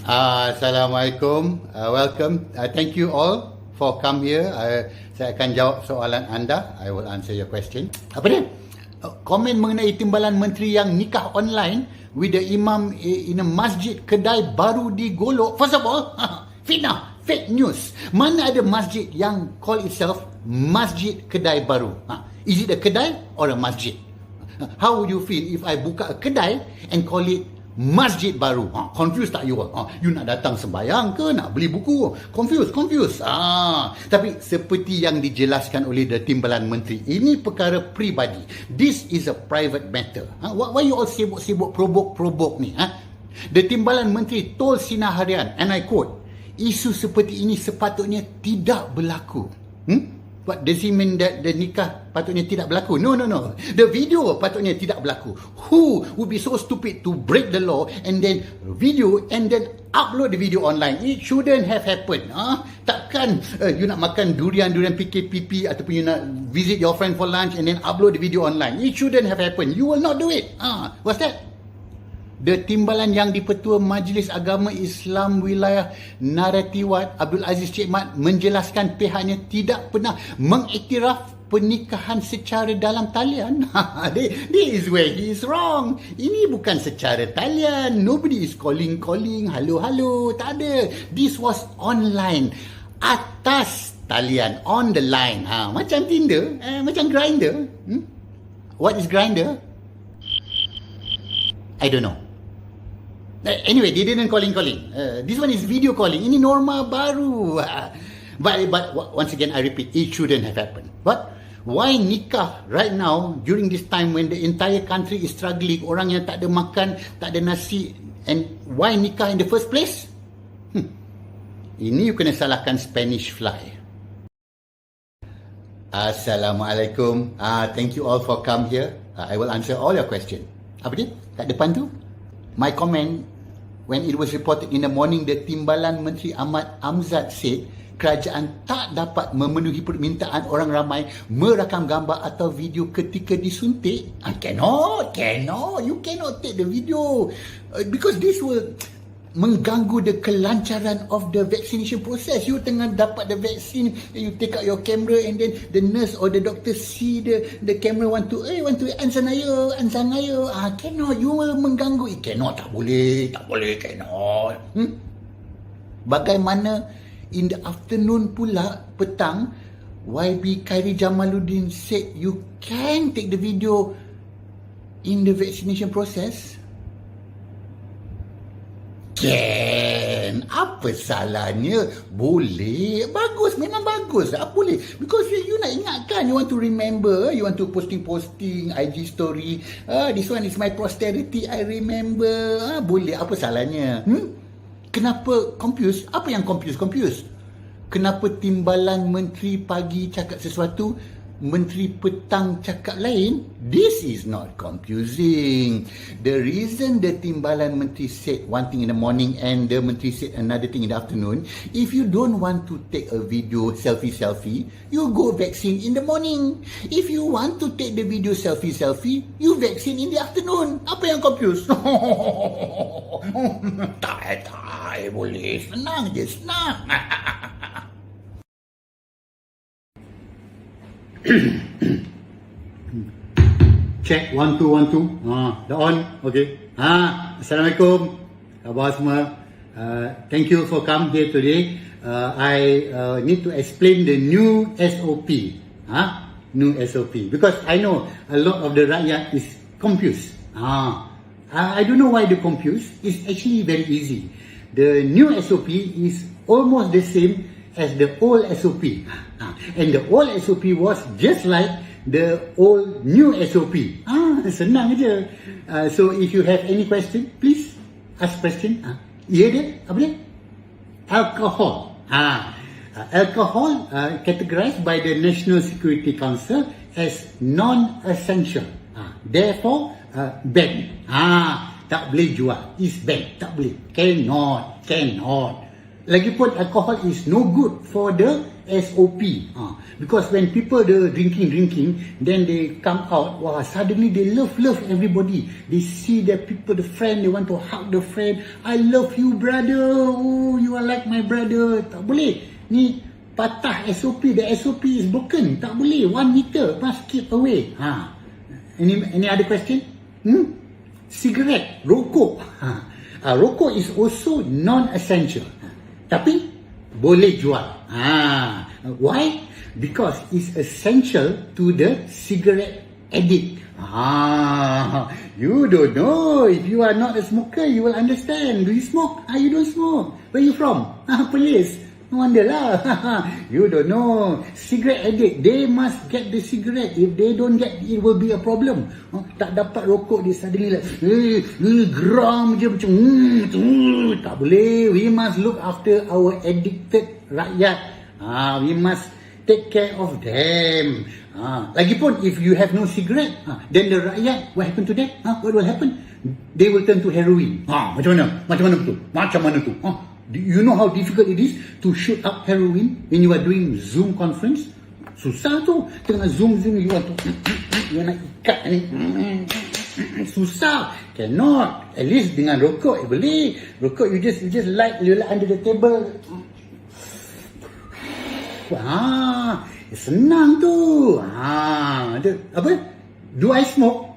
Assalamualaikum. Welcome. Thank you all for come here. Saya akan jawab soalan anda. I will answer your question. Apa dia? Komen mengenai timbalan menteri yang nikah online with the imam in a masjid kedai baru di Golok. First of all, fitnah, fake news. Mana ada masjid yang call itself masjid kedai baru? Is it a kedai or a masjid? How would you feel if I buka a kedai and call it masjid baru? Confused tak you? You nak datang sembahyang ke nak beli buku? Confused. Tapi seperti yang dijelaskan oleh the timbalan menteri, ini perkara peribadi. This is a private matter. Why you all sibuk-sibuk probok ni? The timbalan menteri told Sinar Harian, and I quote, isu seperti ini sepatutnya tidak berlaku. What does he mean that the nikah patutnya tidak berlaku? No. The video patutnya tidak berlaku. Who would be so stupid to break the law and then video and then upload the video online? It shouldn't have happened. Takkan you nak makan durian PKPP ataupun you nak visit your friend for lunch and then upload the video online. It shouldn't have happened. You will not do it. What's that? The timbalan yang di-Pertua Majlis Agama Islam Wilayah Naratiwat Abdul Aziz Cik Mat menjelaskan pihaknya tidak pernah mengiktiraf pernikahan secara dalam talian. This is where he is wrong. Ini bukan secara talian. Nobody is calling, halo, tak ada. This was online, atas talian, on the line. Macam Tinder, macam Grindr. What is Grindr? I don't know. Anyway, they didn't calling. This one is video calling. Ini norma baru. But once again, I repeat, it shouldn't have happened. But why nikah right now during this time when the entire country is struggling, orang yang tak ada makan, tak ada nasi, and why nikah in the first place? Ini you kena salahkan Spanish fly. Assalamualaikum. Thank you all for come here. I will answer all your question. Apa dia? Kat depan tu? My comment when it was reported in the morning, the Timbalan Menteri Ahmad Amzad said kerajaan tak dapat memenuhi permintaan orang ramai merakam gambar atau video ketika disuntik. Cannot. You cannot take the video because this will mengganggu the kelancaran of the vaccination process. You tengah dapat the vaccine, you take out your camera and then the nurse or the doctor see the camera want to ansang ayo. Cannot, you will mengganggu. Cannot, tak boleh, cannot. Bagaimana in the afternoon pula, petang, YB Khairi Jamaluddin said you can take the video in the vaccination process? Can. Apa salahnya? Boleh. Bagus. Memang bagus. Boleh. Because you nak ingatkan. You want to remember. You want to posting IG story. This one is my posterity. I remember. Boleh. Apa salahnya? Kenapa confuse? Apa yang confuse? Kenapa timbalan menteri pagi cakap sesuatu, menteri petang cakap lain? This is not confusing. The reason the timbalan menteri said one thing in the morning and the menteri said another thing in the afternoon, if you don't want to take a video selfie, you go vaccine in the morning. If you want to take the video selfie, you vaccine in the afternoon. Apa yang confused? Tak boleh. Senang je. Check 1 2 1 2. Dah on. Okay. Assalamualaikum. Khabar semua. Thank you for come here today. I need to explain the new SOP. New SOP because I know a lot of the rakyat is confused. I don't know why they're confused. It's actually very easy. The new SOP is almost the same as the old SOP. And the old SOP was just like the old new SOP. Senang je. So if you have any question, please ask question. Apa dia? Alcohol. Alcohol categorized by the National Security Council as non-essential. Therefore, ban. Tak boleh jual. Is ban. Tak boleh. Cannot. Lagipun alcohol is no good for the SOP. Because when people are drinking, then they come out, wow, suddenly they love everybody. They see their people, the friend, they want to hug the friend. I love you, brother. Oh, you are like my brother. Tak boleh. Ni patah SOP. The SOP is broken. Tak boleh. 1 meter. Must keep away. Any other question? Cigarette, rokok. Rokok is also non-essential. Tapi boleh jual. Why? Because it's essential to the cigarette addict. You don't know. If you are not a smoker, you will understand. Do you smoke? You don't smoke. Where you from? Police. No wonder lah. You don't know. Cigarette addict, they must get the cigarette. If they don't get, it will be a problem. Tak dapat rokok, dia suddenly like geram je macam tak boleh. We must look after our addicted rakyat. We must take care of them. Lagipun, if you have no cigarette, then the rakyat, what happen to them? What will happen? They will turn to heroin. Macam mana tu? Do you know how difficult it is to shoot up heroin when you are doing Zoom conference? Susah tu. Tengah Zoom, you want to nak ikat ni. Susah. Cannot. At least dengan rokok, boleh. Rokok, you just light under the table. Senang tu. Apa? Do I smoke?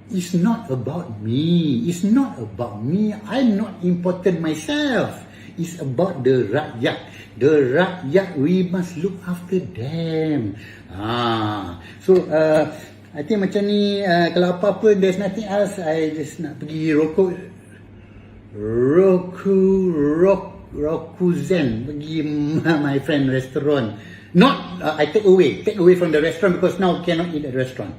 It's not about me. It's not about me. I'm not important myself. It's about the rakyat. The rakyat, we must look after them. So, I think macam ni, kalau apa-apa, there's nothing else, I just nak pergi Rokuzen, pergi my friend restaurant. Not, I take away from the restaurant because now cannot eat at restaurant.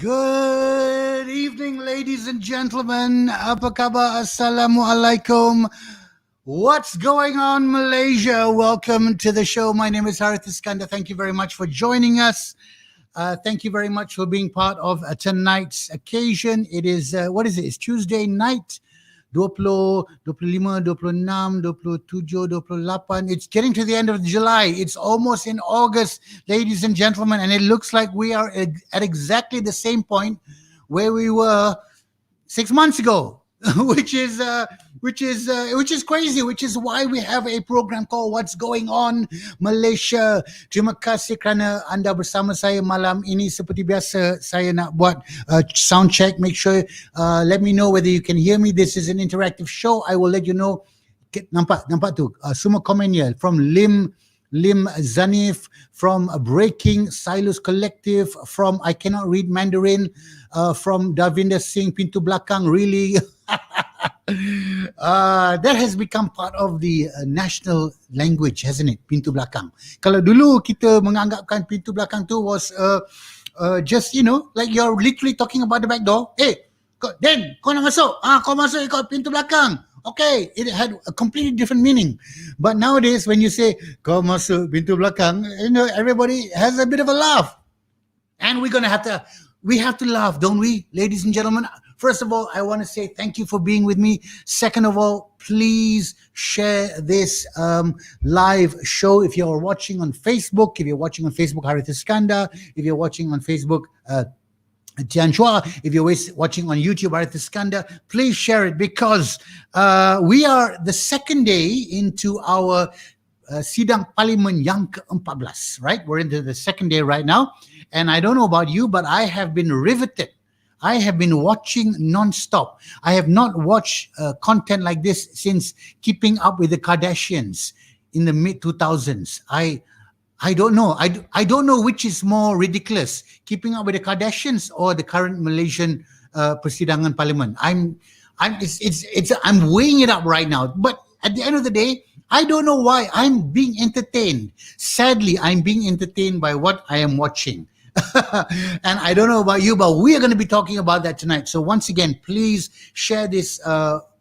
Good evening, ladies and gentlemen. Apa khabar? Assalamualaikum. What's going on, Malaysia? Welcome to the show. My name is Harith Iskandar. Thank you very much for joining us. Thank you very much for being part of tonight's occasion. It is, what is it? It's Tuesday night. 20, 25, 26, 27, 28. It's getting to the end of July. It's almost in August, ladies and gentlemen, and it looks like we are at exactly the same point where we were 6 months ago, which is crazy, which is why we have a program called What's Going On Malaysia. Terima kasih kerana anda bersama saya malam ini. Seperti biasa, saya nak buat sound check. Make sure, let me know whether you can hear me. This is an interactive show. I will let you know. Nampak tu. Semua komen ya. From Lim Zanif, from Breaking Silos Collective, from I Cannot Read Mandarin, from Davinder Singh, Pintu Belakang, really. That has become part of the national language, hasn't it? Pintu belakang. Kalau dulu kita menganggapkan pintu belakang tu was just, you know, like you're literally talking about the back door. Hey, Dan, kau nak masuk? Kau masuk ikut pintu belakang. Okay, it had a completely different meaning. But nowadays, when you say kau masuk pintu belakang, you know, everybody has a bit of a laugh. And we have to laugh, don't we, ladies and gentlemen? First of all, I want to say thank you for being with me. Second of all, please share this live show. If you're watching on Facebook, Harith Iskandar. If you're watching on Facebook, Tian Chua. If you're watching on YouTube, Harith Iskandar, please share it because we are the second day into our Sidang Parliament yang ke-14, right? We're into the second day right now. And I don't know about you, but I have been riveted. I have been watching non-stop. I have not watched content like this since Keeping Up with the Kardashians in the mid-2000s. I don't know. I don't know which is more ridiculous, Keeping Up with the Kardashians or the current Malaysian Persidangan Parliament. I'm weighing it up right now. But at the end of the day, I don't know why I'm being entertained. Sadly, I'm being entertained by what I am watching. And I don't know about you, but we are going to be talking about that tonight. So once again, please share this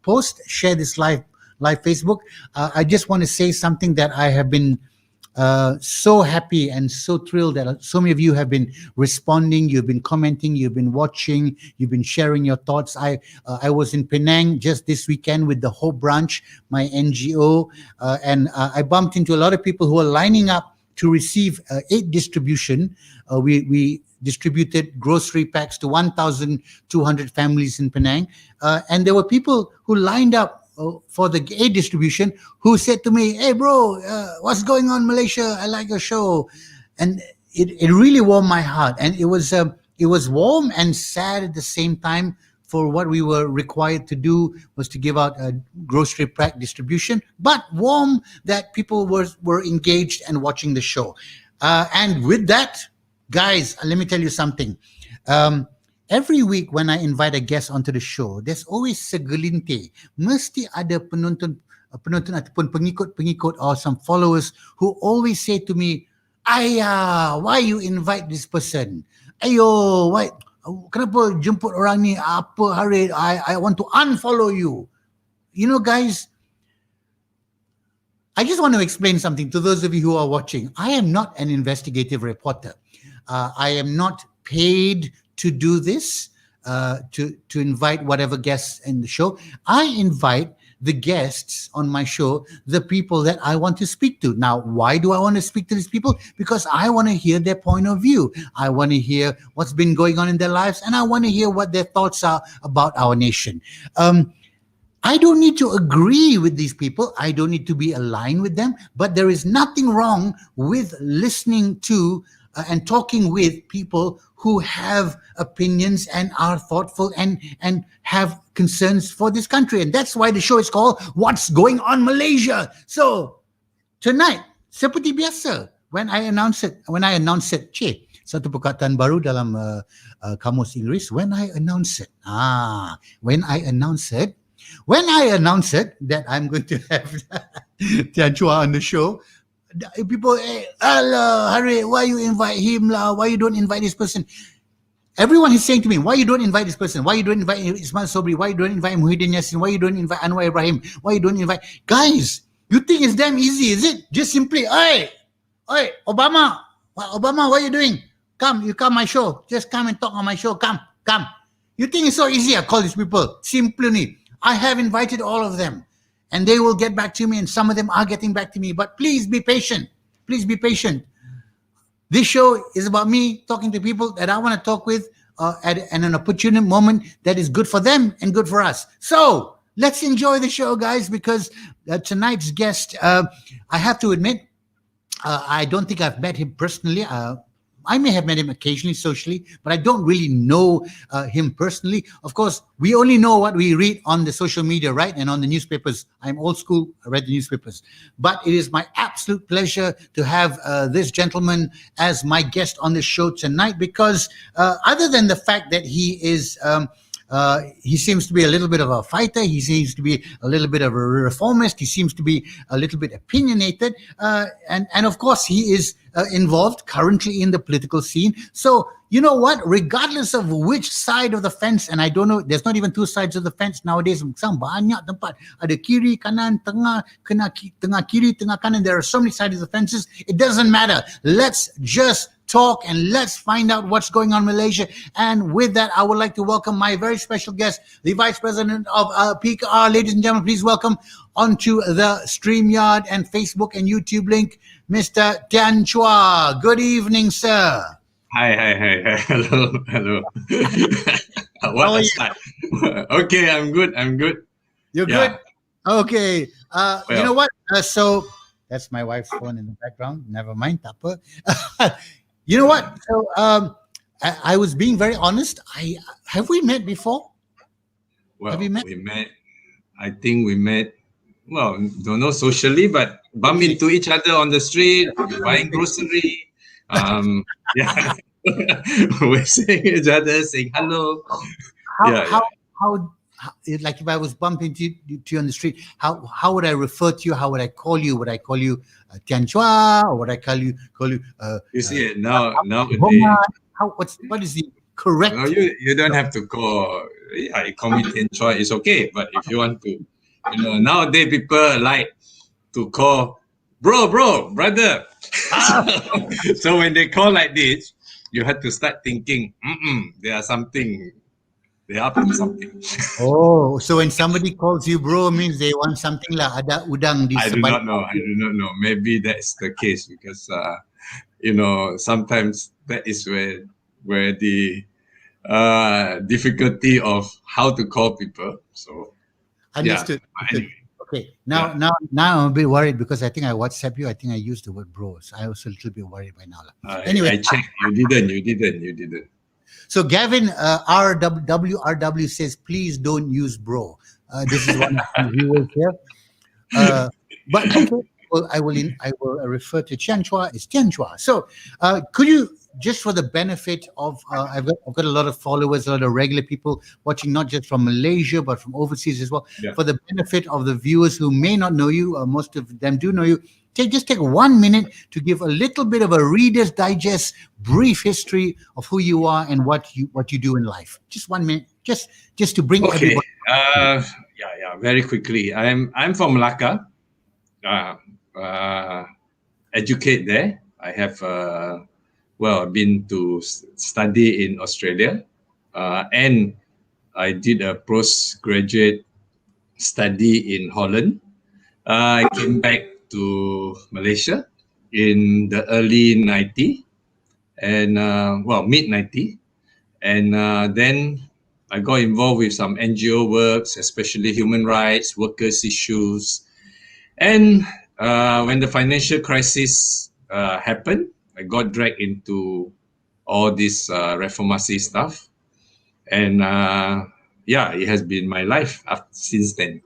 post, share this live Facebook. I just want to say something that I have been so happy and so thrilled that so many of you have been responding, you've been commenting, you've been watching, you've been sharing your thoughts. I was in Penang just this weekend with the Hope Branch, my NGO, and I bumped into a lot of people who are lining up to receive aid distribution. We distributed grocery packs to 1,200 families in Penang, and there were people who lined up for the aid distribution who said to me, "Hey bro, what's going on Malaysia? I like your show." And it really warmed my heart, and it was warm and sad at the same time. For what we were required to do was to give out a grocery pack distribution, but warm that people were engaged and watching the show. And with that, guys, let me tell you something. Every week when I invite a guest onto the show, there's always segelintir. Mesti ada penonton ataupun pengikut or some followers who always say to me, "Ayah, why you invite this person? Ayo, why? Kenapa jemput orang ni? Apa hari? I want to unfollow you." You know, guys, I just want to explain something to those of you who are watching. I am not an investigative reporter. I am not paid to do this, to invite whatever guests in the show. I invite the guests on my show, the people that I want to speak to. Now, why do I want to speak to these people? Because I want to hear their point of view. I want to hear what's been going on in their lives, and I want to hear what their thoughts are about our nation. I don't need to agree with these people. I don't need to be aligned with them, but there is nothing wrong with listening to and talking with people who have opinions and are thoughtful and have concerns for this country. And that's why the show is called What's Going On Malaysia. So tonight, seperti biasa, when I announce it, satu perkataan baru dalam kamus Inggeris, when I announce it that I'm going to have Tian Chua on the show, people, "Hey, Allah, Hari, why you invite him lah? Why you don't invite this person?" Everyone is saying to me, "Why you don't invite this person? Why you don't invite Ismail Sobri? Why you don't invite Muhyiddin Yassin? Why you don't invite Anwar Ibrahim? Why you don't invite..." Guys, you think it's damn easy, is it? Just simply, "Hey, Obama, what are you doing? You come my show. Just come and talk on my show. Come. You think it's so easy? I call these people. Simply, I have invited all of them, and they will get back to me, and some of them are getting back to me. But please be patient. Please be patient. This show is about me talking to people that I want to talk with at an opportune moment that is good for them and good for us. So let's enjoy the show, guys, because tonight's guest, I have to admit, I don't think I've met him personally. I may have met him occasionally socially, but I don't really know him personally. Of course, we only know what we read on the social media, right? And on the newspapers. I'm old school, I read the newspapers. But it is my absolute pleasure to have this gentleman as my guest on the show tonight, because other than the fact that he is... he seems to be a little bit of a fighter. He seems to be a little bit of a reformist. He seems to be a little bit opinionated. And of course, he is involved currently in the political scene. So, you know what? Regardless of which side of the fence, and I don't know, there's not even two sides of the fence nowadays. Banyak tempat. Ada kiri, kanan, tengah, tengah kiri, tengah kanan. There are so many sides of the fences. It doesn't matter. Let's just talk and let's find out what's going on in Malaysia. And with that, I would like to welcome my very special guest, the Vice President of PKR. Ladies and gentlemen, please welcome onto the StreamYard and Facebook and YouTube link, Mr. Tian Chua. Good evening, sir. Hi. Hello. What a start. Okay, I'm good. You're good? Okay. You know what? So that's my wife's phone in the background. Never mind. Tak apa. You know what? So I was being very honest. Have we met before? Well, Have you met? we met. I think we met. Well, don't know socially, but bump into each other on the street, buying grocery. Yeah, we're seeing each other, saying hello. Yeah, yeah. How like if I was bumping to you on the street, how would I refer to you? How would I call you? Would I call you Tian Chua, or would I call you You see it nowadays. Homa? What is the correct? No, you don't have to call. Yeah, you call me Tian Chua, it's okay. But if you want to, nowadays people like to call bro, brother. So when they call like this, you have to start thinking, there are something. They are up to something. Oh, so when somebody calls you bro, means they want something lah. Ada udang di I do sebat. not know. Maybe that's the case because sometimes that is where the difficulty of how to call people. So Understood. yeah. Anyway. Okay. Now I'm a bit worried because I think I WhatsApp you. I think I used the word bros. I was a little bit worried by now. Anyway, I checked. You didn't. So Gavin RW says, please don't use bro. This is one of the viewers here. But okay, well, I will refer to Tian Chua as Tian Chua. So could you, just for the benefit of, I've got a lot of followers, a lot of regular people watching, not just from Malaysia, but from overseas as well. Yeah. For the benefit of the viewers who may not know you, most of them do know you, just take 1 minute to give a little bit of a Reader's Digest brief history of who you are and what you do in life. Just 1 minute, just to bring everybody. Very quickly. I'm from Malacca. Educate there. I have I've been to study in Australia, and I did a postgraduate study in Holland. I came back to Malaysia in the early 90s and mid 90s, and then I got involved with some NGO works, especially human rights, workers' issues. And when the financial crisis happened, I got dragged into all this reformasi stuff. And it has been my life since then.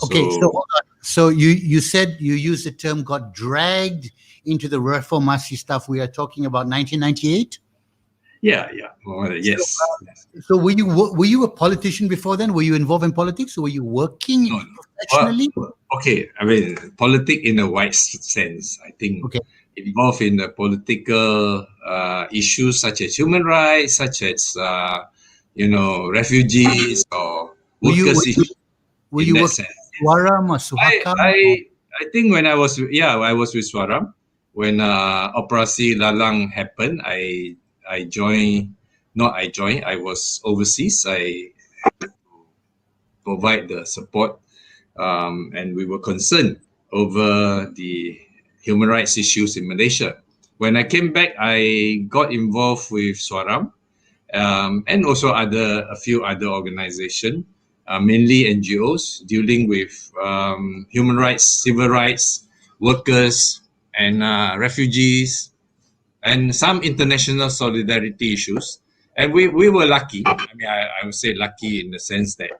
Okay, so hold on. So you said you used the term got dragged into the reformasi stuff. We are talking about 1998? Yeah. Yes. So were you a politician before then? Were you involved in politics, or were you working professionally? Okay, I mean, politics in a wide sense. I think involved in the political issues such as human rights, such as refugees or workers' issues. Were you working with Swaram or Suhakam? I think when I was with Swaram, when Operasi Lalang happened, I was overseas. I had to provide the support, and we were concerned over the human rights issues in Malaysia. When I came back, I got involved with Swaram, and also a few other organizations, mainly NGOs, dealing with human rights, civil rights, workers, and refugees, and some international solidarity issues. And we were lucky. I mean, I would say lucky in the sense that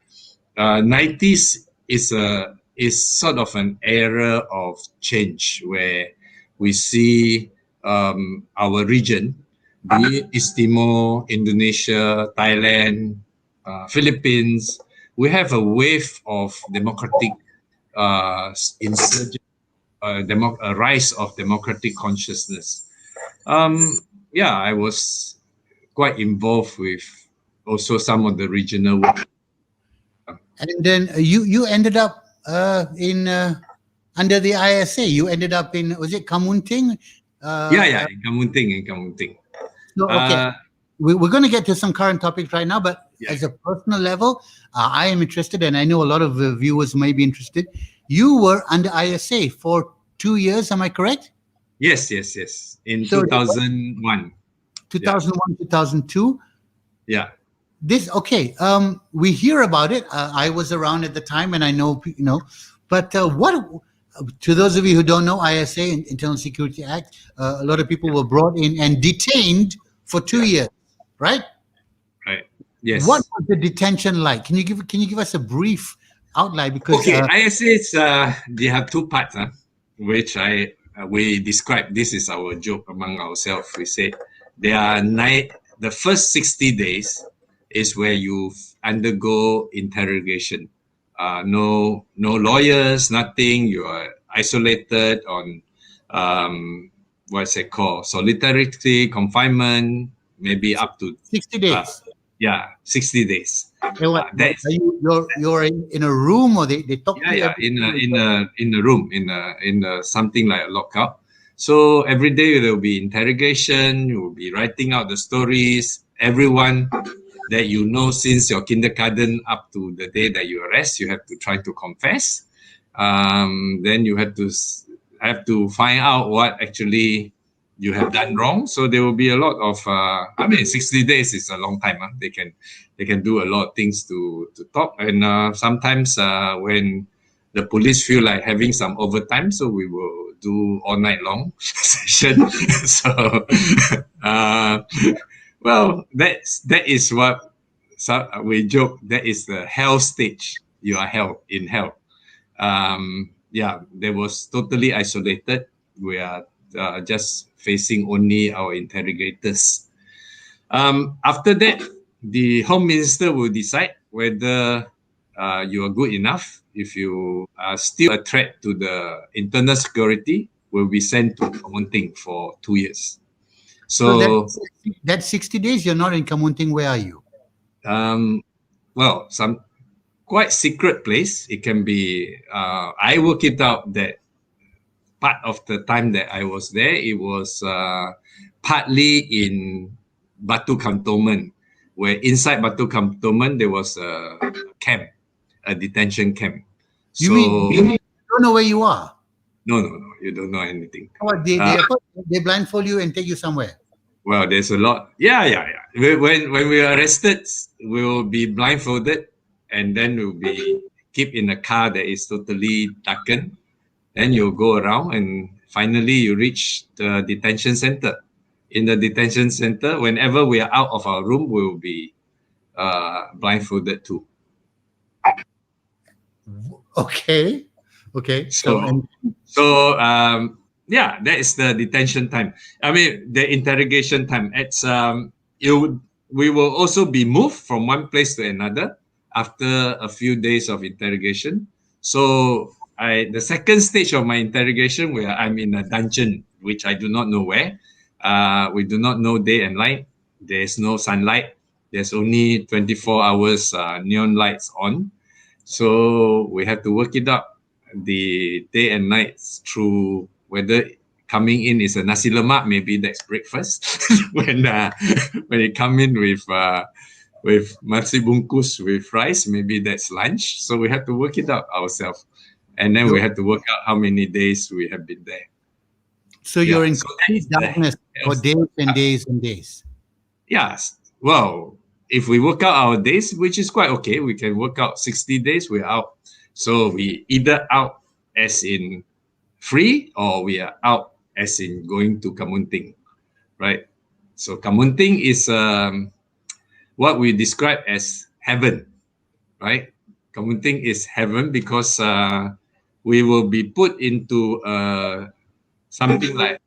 90s is sort of an era of change where we see our region, be it East Timor, Indonesia, Thailand, Philippines, we have a wave of democratic insurgent, a rise of democratic consciousness. I was quite involved with also some of the regional work. And then you ended up in under the ISA. You ended up in, was it Kamunting? In Kamunting. So, okay. We're going to get to some current topics right now, but as a personal level, I am interested, and I know a lot of the viewers may be interested. You were under ISA for 2 years, am I correct? Yes. In 2001. 2001, 2002? Yeah. We hear about it. I was around at the time, and I know, but what, to those of you who don't know, ISA, Internal Security Act, a lot of people were brought in and detained for 2 years. right? Right. Yes. What was the detention like? Can you give us a brief outline? Because Okay, ISAs, they have two parts, which we describe. This is our joke among ourselves. We say there are the first 60 days is where you undergo interrogation. No lawyers, nothing. You are isolated on what's it called? Solitary confinement, maybe up to 60 days. 60 days. And what, That's you're in a room, or they talk to you? in a room, in a something like a lockup. So every day there will be interrogation. You will be writing out the stories. Everyone that you know since your kindergarten up to the day that you arrest, you have to try to confess. Then you have to find out what actually you have done wrong. So there will be a lot of 60 days is a long time. They can do a lot of things to talk, and sometimes when the police feel like having some overtime, so we will do all night long session. So well, that is what we joke, that is the hell stage. You are in hell. There was totally isolated. We are just facing only our interrogators. After that, the Home Minister will decide whether you are good enough. If you are still a threat to the internal security, will be sent to Kamunting for 2 years. So that 60 days, you're not in Kamunting. Where are you? Well, some quite secret place. It can be, I work it out that part of the time that I was there, it was partly in Batu Cantonment, where inside Batu Cantonment there was a camp, a detention camp. You mean you don't know where you are? No, you don't know anything. What, they blindfold you and take you somewhere? Well, there's a lot. Yeah. When we are arrested, we will be blindfolded, and then we'll be kept in a car that is totally darkened. Then you go around, and finally you reach the detention center. In the detention center, whenever we are out of our room, we will be blindfolded too. Okay. That is the detention time. I mean, the interrogation time. It's we will also be moved from one place to another after a few days of interrogation. So the second stage of my interrogation, where I'm in a dungeon, which I do not know where. We do not know day and night. There's no sunlight. There's only 24 hours neon lights on. So we have to work it up, the day and nights, through whether coming in is a nasi lemak, maybe that's breakfast. when you come in with nasi bungkus with rice, maybe that's lunch. So we have to work it out ourselves. And then we have to work out how many days we have been there. So you're in complete darkness for days and days and days. Yes. Well, if we work out our days, which is quite okay, we can work out 60 days, we're out. So we either out as in free, or we are out as in going to Kamunting, right? So Kamunting is what we describe as heaven, right? Kamunting is heaven because we will be put into something like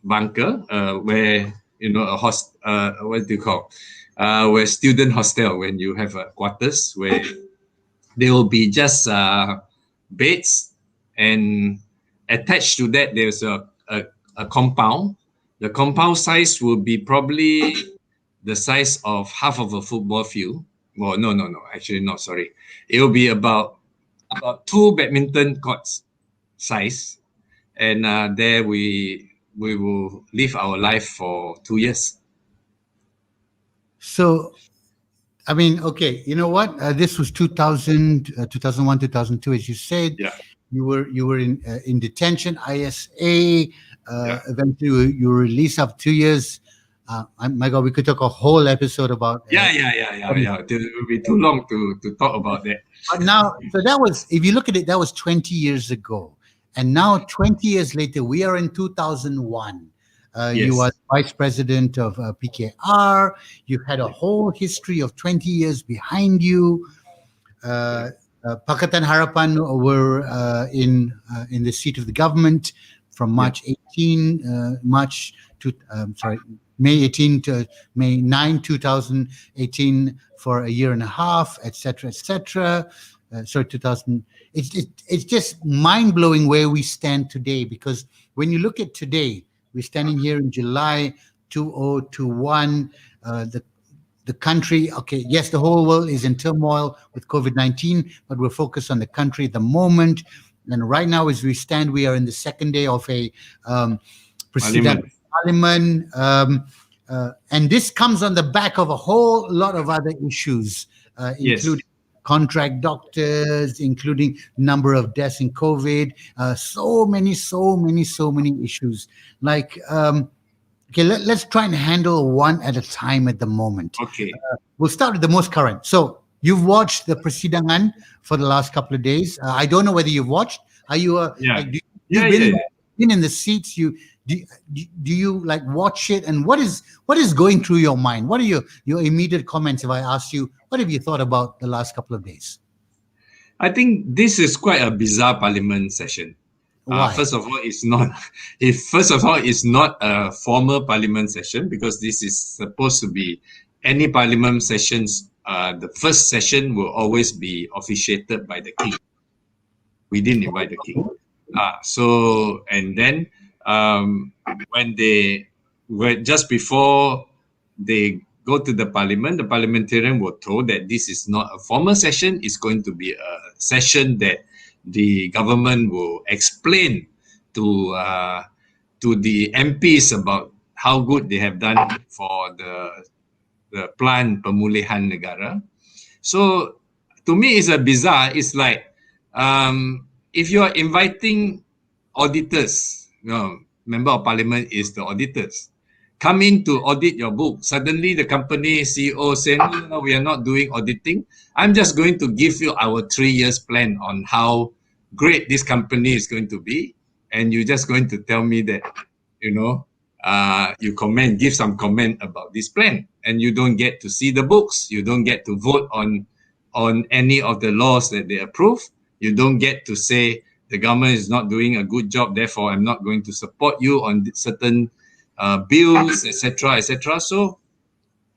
bunker, where a what do you call, where student hostel, when you have quarters where there will be just beds, and attached to that there's a compound. The compound size will be probably the size of half of a football field. Well, no, actually not, sorry. It will be about 2 badminton courts size, and there we will live our life for 2 years. So, I mean, okay, you know what? This was 2000, 2001, 2002, as you said. Yeah. You were in detention, ISA. Eventually, you were released after 2 years. My God, we could talk a whole episode about. Yeah. It will be too long to talk about that. But now, so that was, if you look at it, that was 20 years ago. And now, 20 years later, we are in 2001. You are Yes. Vice President of PKR. You've had a whole history of 20 years behind you. Pakatan Harapan were in the seat of the government from Yeah. May 18 to May 9, 2018 for a year and a half, etc., etc. 2000. It's just mind blowing where we stand today, because when you look at today, we're standing here in July 2021. The country, okay, yes, the whole world is in turmoil with COVID-19, but we're focused on the country at the moment. And right now, as we stand, we are in the second day of a President Parliament. Parliament. And this comes on the back of a whole lot of other issues, Yes. including contract doctors, including number of deaths in COVID, so many issues. Like, okay, let's try and handle one at a time at the moment. Okay. We'll start with the most current. So you've watched the persidangan for the last couple of days. I don't know whether you've watched. Are you Yeah. like Yeah, you've yeah. been in the seats? Do you like watch it? And what is going through your mind? What are your immediate comments if I ask you what have you thought about the last couple of days? I think this is quite a bizarre Parliament session. Why? First of all, it's not. It's not a formal Parliament session, because this is supposed to be any Parliament sessions. The first session will always be officiated by the King. We didn't invite the King. And then when they were just before they go to the Parliament, the parliamentarian were told that this is not a formal session. It's going to be a session that the government will explain to the MPs about how good they have done for the plan Pemulihan Negara. So to me, it's a bizarre. It's like if you are inviting auditors, member of parliament is the auditors, come in to audit your book. Suddenly the company CEO saying, no, we are not doing auditing. I'm just going to give you our 3 years plan on how great this company is going to be. And you're just going to tell me that, you give some comment about this plan, and you don't get to see the books. You don't get to vote on any of the laws that they approve. You don't get to say the government is not doing a good job, therefore I'm not going to support you on certain bills, etc., etc. So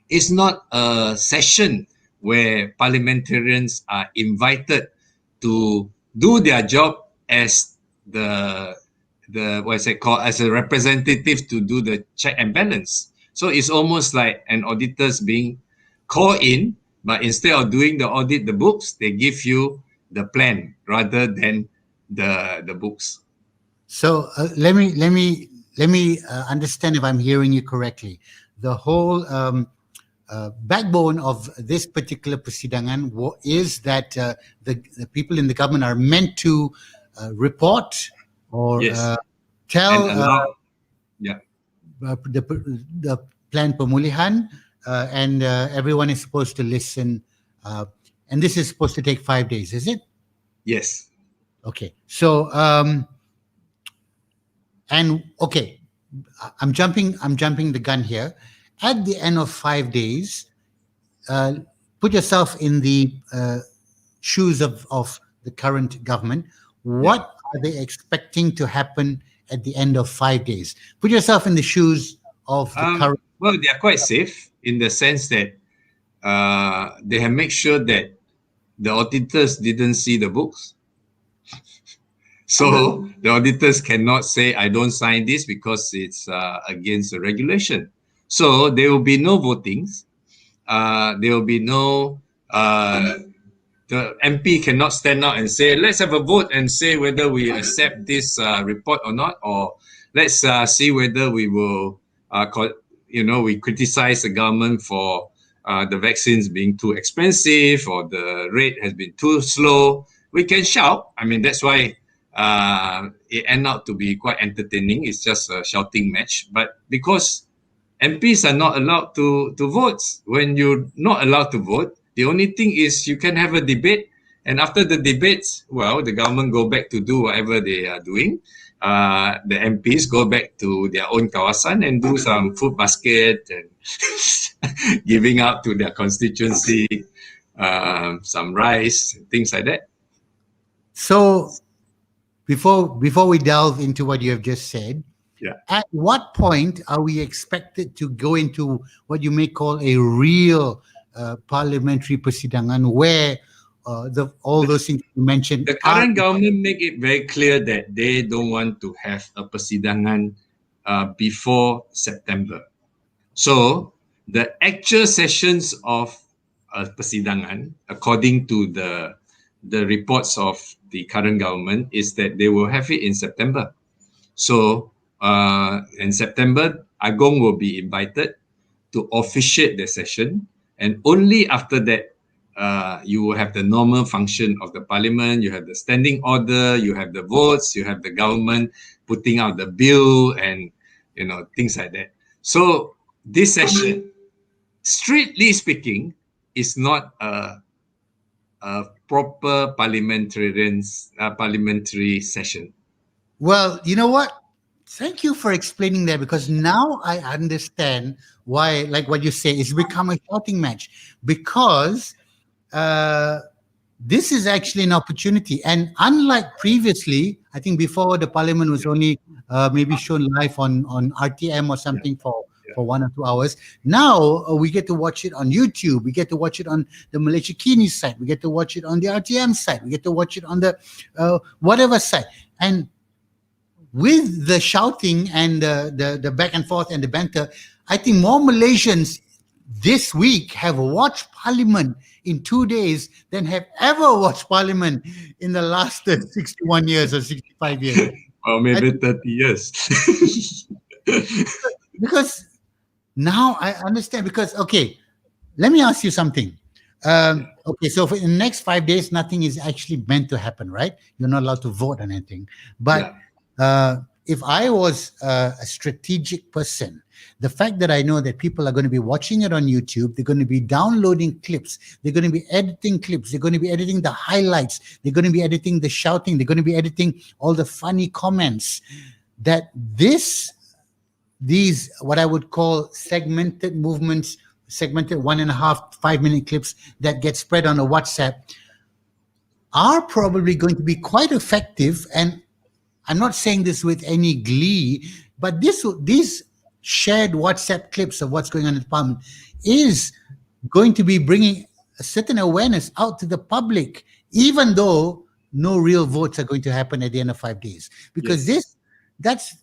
it's not a session where parliamentarians are invited to do their job as the what's it called, as a representative to do the check and balance. So it's almost like an auditor's being called in, but instead of doing the audit, the books, they give you the plan rather than the books. So let me understand if I'm hearing you correctly. The whole backbone of this particular persidangan is that the people in the government are meant to report or Yes. tell And allow, the plan pemulihan, and everyone is supposed to listen. And this is supposed to take 5 days, is it? Yes. Okay. So and okay, I'm jumping the gun here. At the end of 5 days, put yourself in the shoes of the current government. What are they expecting to happen at the end of 5 days? Put yourself in the shoes of the current. Well, they are quite safe in the sense that they have made sure that the auditors didn't see the books. So the auditors cannot say, I don't sign this because it's against the regulation. So there will be no votings. There will be no, the MP cannot stand out and say, let's have a vote and say whether we accept this report or not, or let's see whether we will, we criticize the government for the vaccines being too expensive or the rate has been too slow. We can shout. I mean, that's why it ended up to be quite entertaining. It's just a shouting match. But because MPs are not allowed to vote, when you're not allowed to vote, the only thing is you can have a debate. And after the debates, well, the government go back to do whatever they are doing. the MPs go back to their own kawasan and do some food basket and giving out to their constituency some rice and things like that. So before we delve into what you have just said, Yeah. at what point are we expected to go into what you may call a real parliamentary persidangan, where all those things you mentioned The current government make it very clear that they don't want to have a persidangan before September. So the actual sessions of persidangan, according to the reports of the current government, is that they will have it in September. So in September, Agong will be invited to officiate the session, and only after that, you will have the normal function of the parliament. You have the standing order, you have the votes, you have the government putting out the bill, and things like that. So this session, strictly speaking, is not a proper parliamentary session. Well, you know what? Thank you for explaining that, because now I understand why, like what you say, it's become a shouting match, because this is actually an opportunity. And unlike previously, I think before the parliament was only maybe shown live on RTM or something for 1 or 2 hours. Now we get to watch it on YouTube. We get to watch it on the Malaysia Kini site. We get to watch it on the RTM site. We get to watch it on the whatever site. And with the shouting and the back and forth and the banter, I think more Malaysians this week have watched Parliament in 2 days than have ever watched Parliament in the last 61 years or 65 years. Or maybe 30 years. Because now I understand. Because, okay, let me ask you something. Okay, so for the next 5 days, nothing is actually meant to happen, right? You're not allowed to vote on anything. But if I was a strategic person, the fact that I know that people are going to be watching it on YouTube, they're going to be downloading clips, they're going to be editing clips, they're going to be editing the highlights, they're going to be editing the shouting, they're going to be editing all the funny comments, that these what I would call segmented movements, segmented 1.5 5-minute clips that get spread on a WhatsApp, are probably going to be quite effective. And I'm not saying this with any glee, but these shared WhatsApp clips of what's going on in the parliament is going to be bringing a certain awareness out to the public, even though no real votes are going to happen at the end of 5 days. Because that's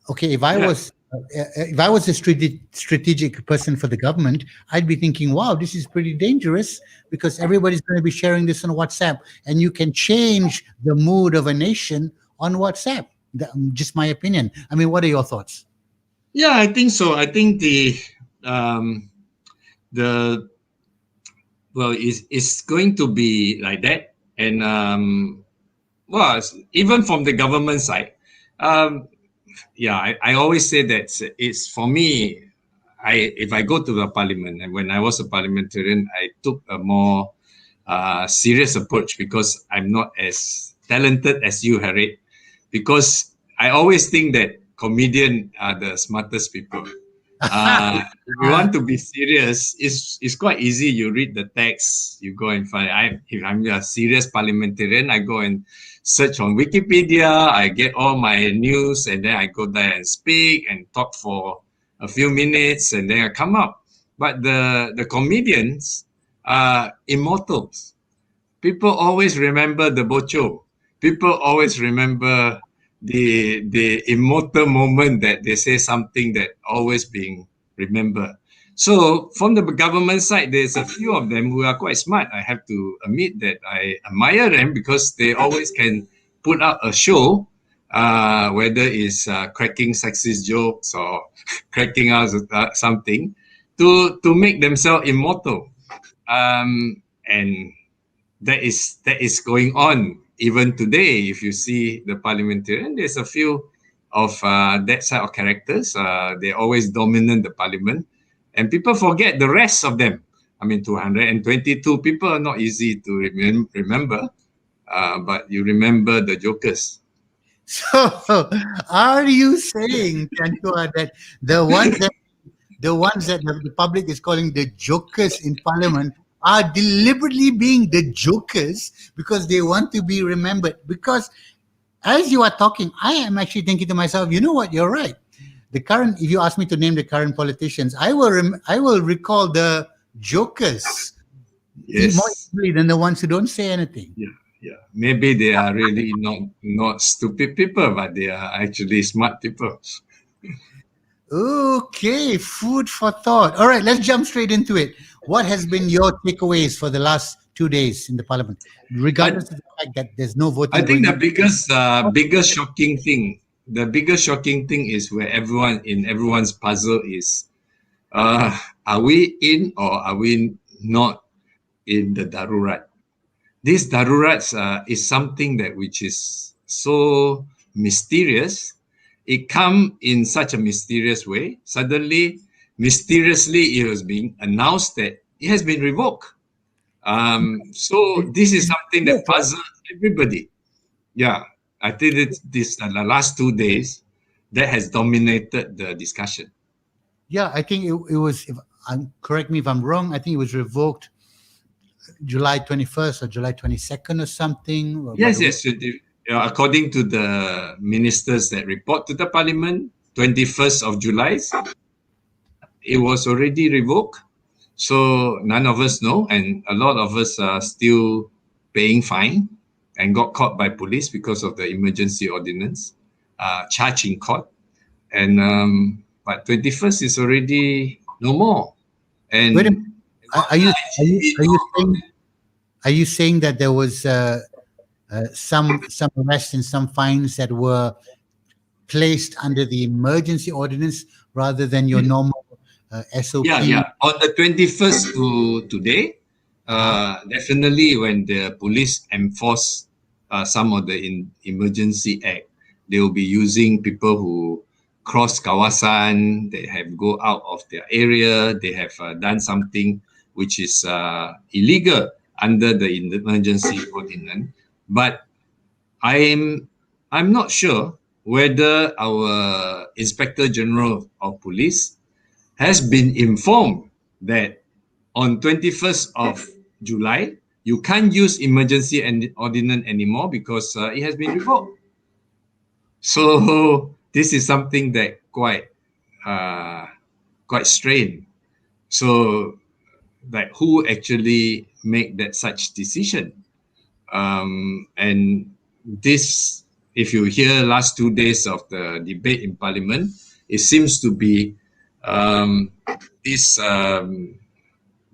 okay. If I was a strategic person for the government, I'd be thinking, wow, this is pretty dangerous, because everybody's going to be sharing this on WhatsApp, and you can change the mood of a nation on WhatsApp. Just my opinion. I mean, what are your thoughts? Yeah, I think so. I think it's going to be like that. And even from the government side, I always say that it's, for me, if I go to the parliament, and when I was a parliamentarian, I took a more serious approach, because I'm not as talented as you, Harry. Because I always think that comedians are the smartest people. If you want to be serious, it's quite easy. You read the text, you go and find. If I'm a serious parliamentarian, I go and search on Wikipedia. I get all my news, and then I go there and speak and talk for a few minutes, and then I come up. But the comedians are immortals. People always remember the bocho. People always remember the immortal moment that they say something that always being remembered. So from the government side, there's a few of them who are quite smart. I have to admit that I admire them, because they always can put up a show, whether it's cracking sexist jokes or cracking out something, to make themselves immortal. And that is going on even today. If you see the parliamentarian, there's a few of that side of characters. They're always dominant the parliament, and people forget the rest of them. I mean, 222 people are not easy to remember, but you remember the jokers. So, are you saying, Tian Chua, that the ones that the public is calling the jokers in Parliament are deliberately being the jokers because they want to be remembered? Because as you are talking, I am actually thinking to myself, you know what? You're right. The current, if you ask me to name the current politicians, I will recall the jokers more Yes. easily than the ones who don't say anything. Yeah. Yeah. Maybe they are really not stupid people, but they are actually smart people. Okay, food for thought. All right, let's jump straight into it. What has been your takeaways for the last 2 days in the Parliament, I regardless of the fact that there's no I voting think going the on? biggest shocking thing is where everyone's puzzle is, uh, are we in or are we not in the darurat? This darurats is something that which is so mysterious. It come in such a mysterious way. Suddenly, mysteriously, it was being announced that it has been revoked. So this is something that puzzles everybody. Yeah, I think it's this the last 2 days that has dominated the discussion. Yeah, I think it was. If correct me if I'm wrong. I think it was revoked July 21st or July 22nd or something. About Yes, a week. yes. According to the ministers that report to the parliament, 21st of July, it was already revoked. So none of us know, and a lot of us are still paying fine and got caught by police because of the emergency ordinance, charged in court. And but 21st is already no more. Wait a minute. And Are you are you saying that there was some arrests and some fines that were placed under the emergency ordinance rather than your normal yeah, SOP? yeah. On the 21st to today, Uh-huh. definitely when the police enforce some of the emergency act, they will be using people who cross kawasan, they have go out of their area, they have done something which is illegal under the emergency ordinance. But I'm I'm not sure whether our Inspector General of Police has been informed that on 21st of July, you can't use emergency ordinance anymore because it has been revoked. So this is something that uh, quite strange. So like who actually make that such decision? And this, if you hear last 2 days of the debate in Parliament, it seems to be um, this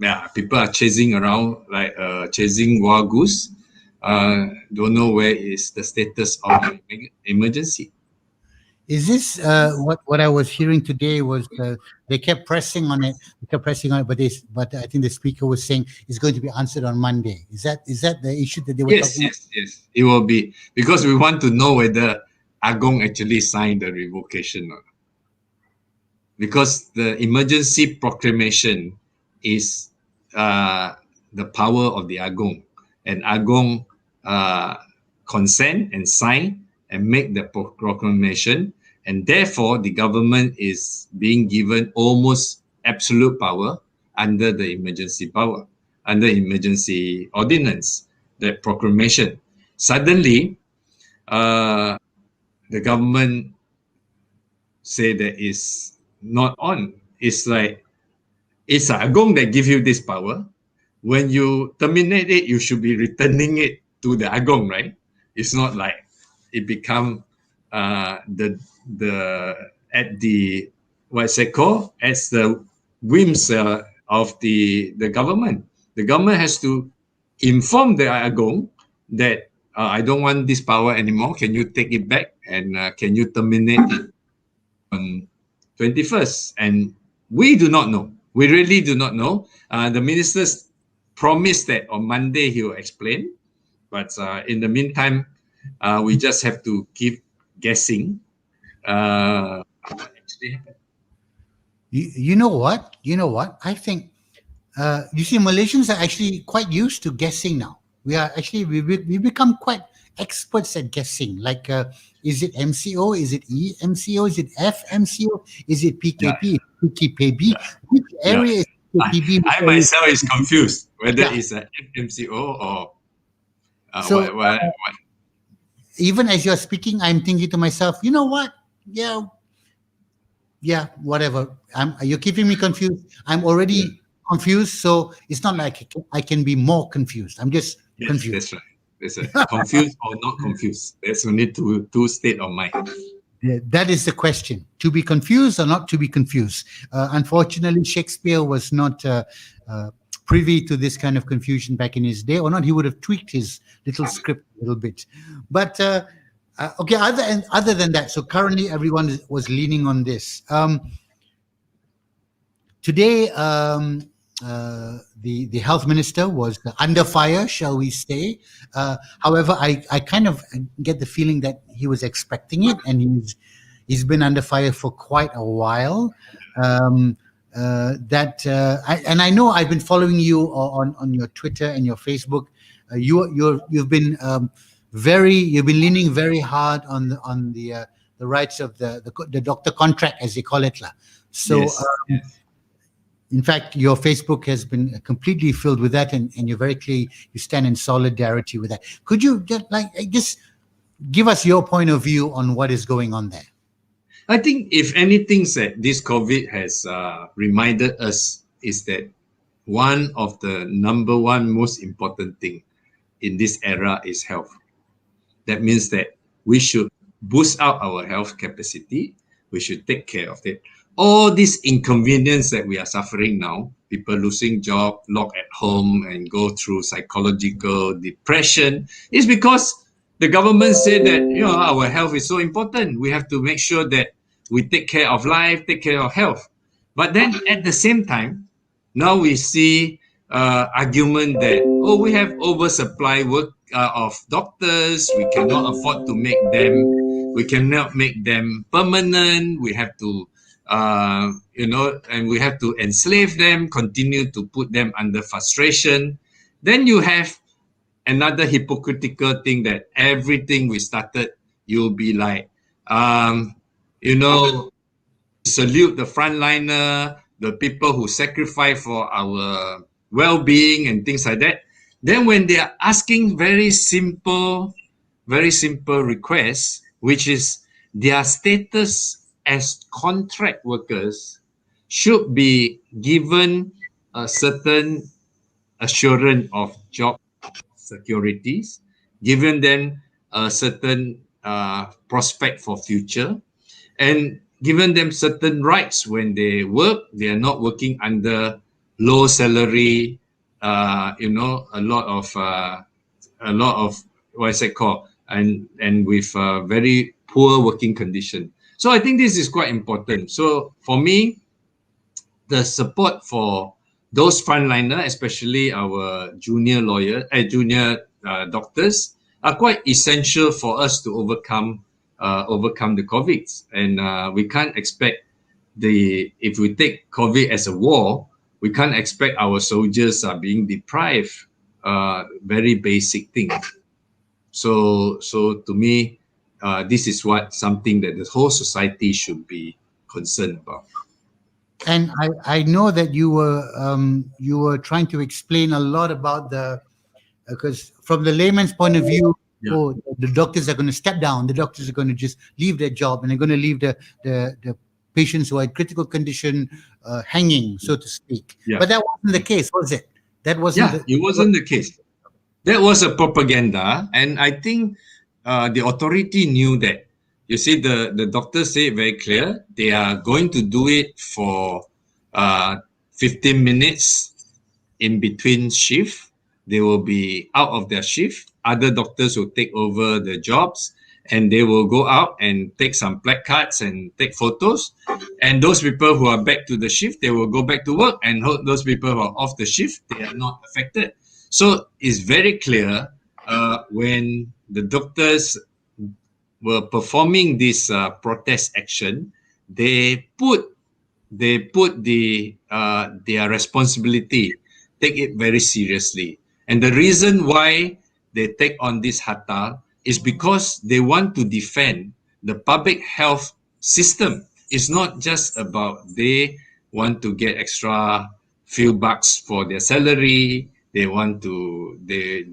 yeah, people are chasing around like chasing wild goose. Don't know where is the status of emergency. Is this what I was hearing today? Was they kept pressing on it, but I think the speaker was saying it's going to be answered on Monday. Is that the issue that they were Yes, talking about? yes, yes. It will be because we want to know whether Agong actually signed the revocation or not. Because the emergency proclamation is the power of the Agong, and Agong uh, consent and sign and make the proclamation, and therefore the government is being given almost absolute power under the emergency power, under emergency ordinance, that proclamation. Suddenly, uh, the government say that is not on. It's like it's Agong that give you this power. When you terminate it, you should be returning it to the Agong, right? It's not like it become the at the what's it called as the whims of the government. The government has to inform the Agong that I don't want this power anymore. Can you take it back and can you terminate it on 21st? And we do not know. We really do not know. The ministers promised that on Monday he will explain. But in the meantime, we just have to keep guessing what actually happened. You know what? You know what? I think you see, Malaysians are actually quite used to guessing now. We are actually we become quite experts at guessing. Like, is it MCO? Is it EMCO? Is it FMCO? Is it PKP? PKPB? Which Yeah. area is PKPB? I myself is confused whether Yeah. it's a FMCO or So what. even as you're speaking, I'm thinking to myself, you know what? Yeah, whatever. You're keeping me confused. I'm already confused, so it's not like I can be more confused. I'm just Yes, confused. that's right. That's right. Confused or not confused. That's only two state of mind. Yeah, that is the question: to be confused or not to be confused. Unfortunately, Shakespeare was not privy to this kind of confusion back in his day, or not. He would have tweaked his little script a little bit. But okay, other than that, so currently everyone was leaning on this. Today, the health minister was under fire, shall we say? However, I kind of get the feeling that he was expecting it, and he's been under fire for quite a while. I know I've been following you on your Twitter and your Facebook. You've been leaning very hard on the rights of the doctor contract, as they call it, lah. So. Yes, yes. In fact, your Facebook has been completely filled with that, and you're very clear you stand in solidarity with that. Could you just give us your point of view on what is going on there? I think if anything that this COVID has reminded us is that one of the number one most important thing in this era is health. That means that we should boost up our health capacity. We should take care of it. All this inconvenience that we are suffering now, people losing job, locked at home and go through psychological depression, is because the government said that our health is so important. We have to make sure that we take care of life, take care of health. But then at the same time, now we see argument that we have oversupply of doctors. We cannot afford to make them. We cannot make them permanent. We have to and we have to enslave them, continue to put them under frustration. Then you have another hypocritical thing that everything we started, you'll be like, salute the frontliner, the people who sacrifice for our well-being and things like that. Then when they are asking very simple requests, which is their status as contract workers should be given a certain assurance of job securities, given them a certain prospect for future, and given them certain rights when they work. They are not working under low salary, a lot of what is it called, and with very poor working condition. So I think this is quite important. So for me, the support for those frontliner, especially our junior doctors, are quite essential for us to overcome the COVID. And we can't expect if we take COVID as a war, we can't expect our soldiers are being deprived very basic things. So to me, this is something that the whole society should be concerned about. And I know that you were trying to explain a lot about because from the layman's point of view, the doctors are going to step down. The doctors are going to just leave their job, and they're going to leave the patients who are in critical condition hanging, so to speak. Yeah. But that wasn't the case, was it? That wasn't. It wasn't the case. That was a propaganda, and I think the authority knew that. You see, the doctors say it very clear. They are going to do it for 15 minutes in between shift. They will be out of their shift. Other doctors will take over the jobs, and they will go out and take some placards and take photos. And those people who are back to the shift, they will go back to work. And those people who are off the shift, they are not affected. So it's very clear when the doctors were performing this protest action, they put their responsibility, take it very seriously. And the reason why they take on this hata is because they want to defend the public health system. It's not just about they want to get extra few bucks for their salary. They want to, they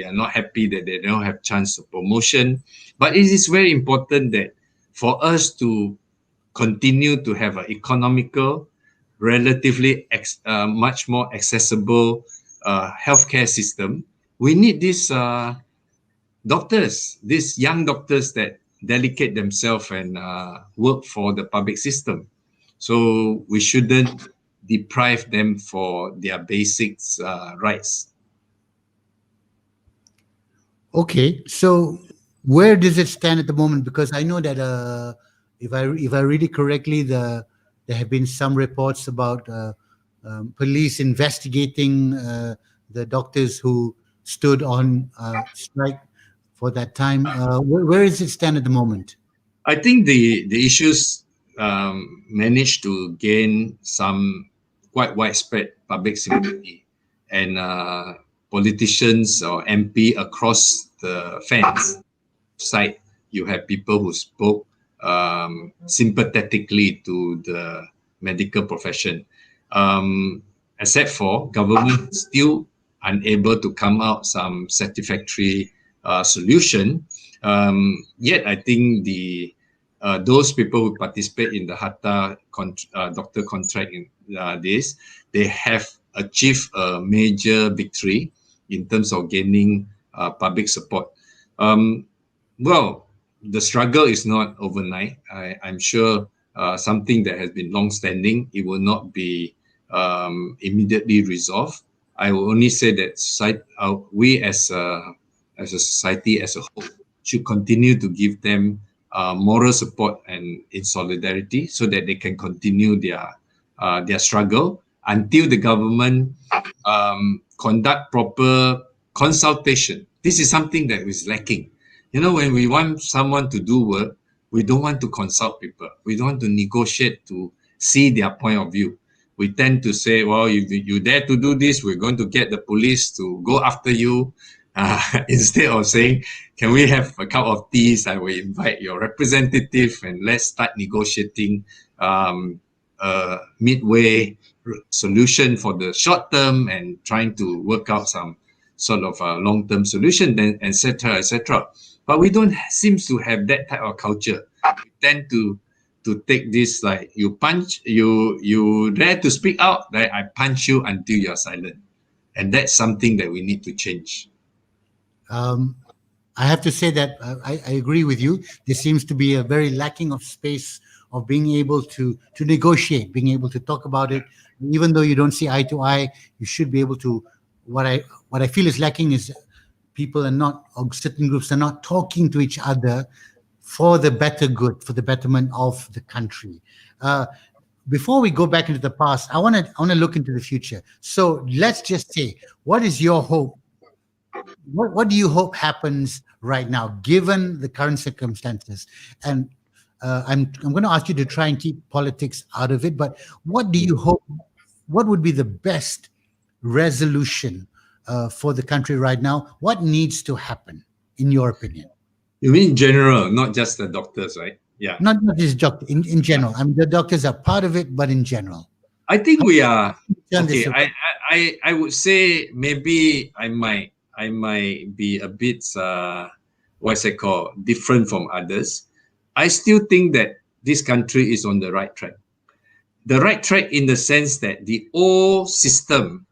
are not happy that they don't have chance of promotion. But it is very important that for us to continue to have an economical, relatively much more accessible healthcare system, we need these doctors, these young doctors that dedicate themselves and work for the public system. So we shouldn't deprive them for their basic rights. Okay, so where does it stand at the moment? Because I know that if I read it correctly, there have been some reports about police investigating the doctors who stood on strike for that time. Where does it stand at the moment? I think the issues managed to gain some quite widespread public sympathy, and politicians or MP across the fence side, you have people who spoke sympathetically to the medical profession. Except for government still unable to come out some satisfactory solution. Yet I think the those people who participate in the Hatta doctor contract in this, they have achieved a major victory in terms of gaining public support. Well, the struggle is not overnight. I'm sure something that has been long-standing, it will not be immediately resolved. I will only say that we as a society as a whole should continue to give them moral support and in solidarity so that they can continue their struggle until the government conduct proper consultation. This is something that is lacking. You know, when we want someone to do work, we don't want to consult people. We don't want to negotiate to see their point of view. We tend to say, well, you dare to do this, we're going to get the police to go after you. Instead of saying, can we have a cup of tea? I will invite your representative and let's start negotiating a midway solution for the short term and trying to work out some sort of a long-term solution, then etc. etc. But we don't seem to have that type of culture. We tend to take this like you dare to speak out, right? I punch you until you're silent, and that's something that we need to change. I have to say that I agree with you. There seems to be a very lacking of space of being able to negotiate, being able to talk about it. Even though you don't see eye to eye, you should be able to. What I feel is lacking is people are not, or certain groups are not talking to each other for the better good, for the betterment of the country. Before we go back into the past, I want to look into the future. So let's just say, what is your hope? What do you hope happens right now, given the current circumstances? And I'm going to ask you to try and keep politics out of it. But what do you hope? What would be the best resolution for the country right now? What needs to happen, in your opinion? You mean in general, not just the doctors, right? Yeah. Not just doctor, in general. I mean, the doctors are part of it, but in general. I think we are Turn okay. this around. I would say maybe I might be a bit what's it called, different from others. I still think that this country is on the right track. The right track in the sense that the old system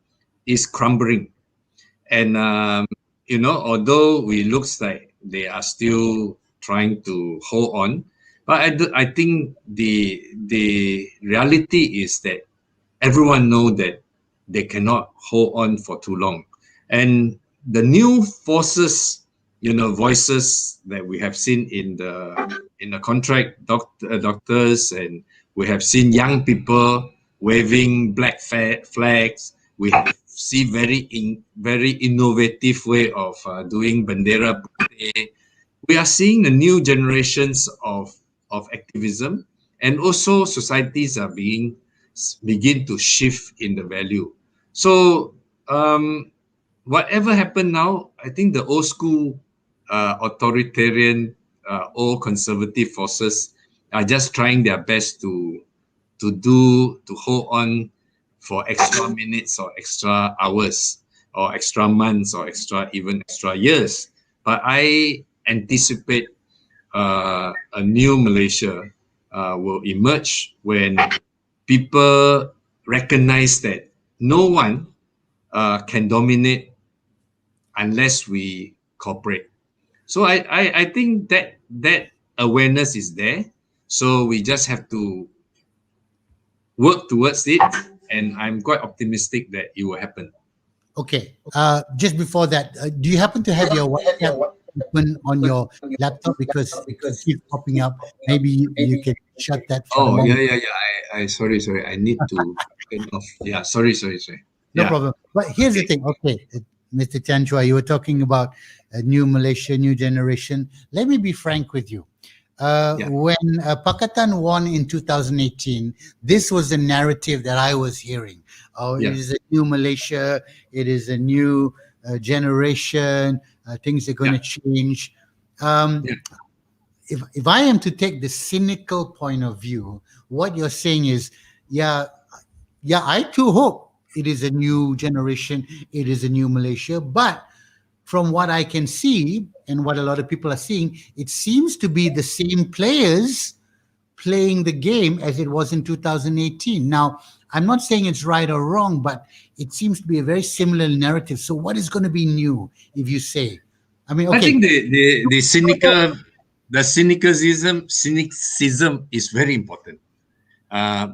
is crumbling, and you know, although we looks like they are still trying to hold on, but I think the reality is that everyone know that they cannot hold on for too long, and the new forces, you know, voices that we have seen in the contract doctors, and we have seen young people waving black flags. We see very innovative way of doing bandera putih. We are seeing the new generations of activism, and also societies are begin to shift in the value. So whatever happened now, I think the old school authoritarian, or conservative forces are just trying their best to hold on for extra minutes or extra hours or extra months or even extra years. But I anticipate a new Malaysia will emerge when people recognize that no one can dominate unless we cooperate. So I think that awareness is there. So we just have to work towards it, and I'm quite optimistic that it will happen. Okay. Just before that, do you happen to have your WhatsApp open on your laptop because it keeps popping up? Maybe you can shut that for a Oh, moment. yeah. I sorry. I need to turn off. Yeah, sorry. No Yeah. problem. But here's the thing. Okay, Mr. Tian Chua, you were talking about a new Malaysia, new generation. Let me be frank with you. Yeah. When Pakatan won in 2018, this was the narrative that I was hearing. Oh, Yeah. it is a new Malaysia. It is a new generation. Things are going to change. Yeah. If I am to take the cynical point of view, what you're saying is, yeah, I too hope it is a new generation. It is a new Malaysia. But from what I can see and what a lot of people are seeing, it seems to be the same players playing the game as it was in 2018. Now, I'm not saying it's right or wrong, but it seems to be a very similar narrative. So, what is going to be new if you say? I mean, I okay, think the cynicism is very important,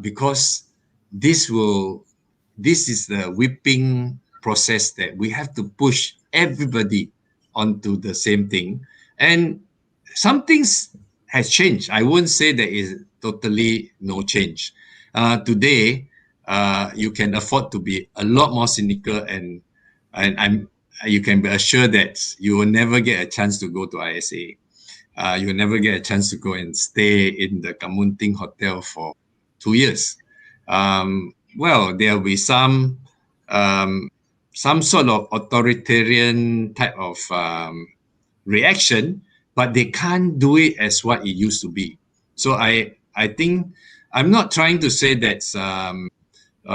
because this is the whipping process that we have to push everybody onto the same thing, and some things has changed. I won't say there is totally no change. Today, you can afford to be a lot more cynical, and you can be assured that you will never get a chance to go to ISA. You will never get a chance to go and stay in the Kamunting Hotel for 2 years. Well, there will be some sort of authoritarian type of reaction, but they can't do it as what it used to be. So I think I'm not trying to say that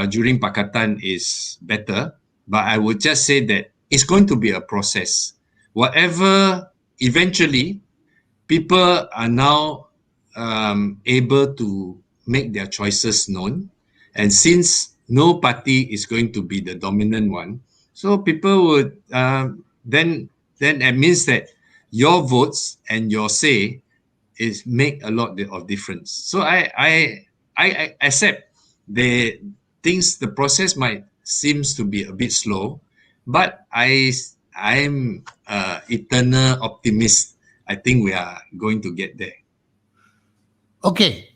during Pakatan is better, but I would just say that it's going to be a process. Whatever, eventually, people are now able to make their choices known. And since no party is going to be the dominant one, so people would then it means that your votes and your say is make a lot of difference. So I accept the the process might seems to be a bit slow, but I'm eternal optimist. I think we are going to get there. okay.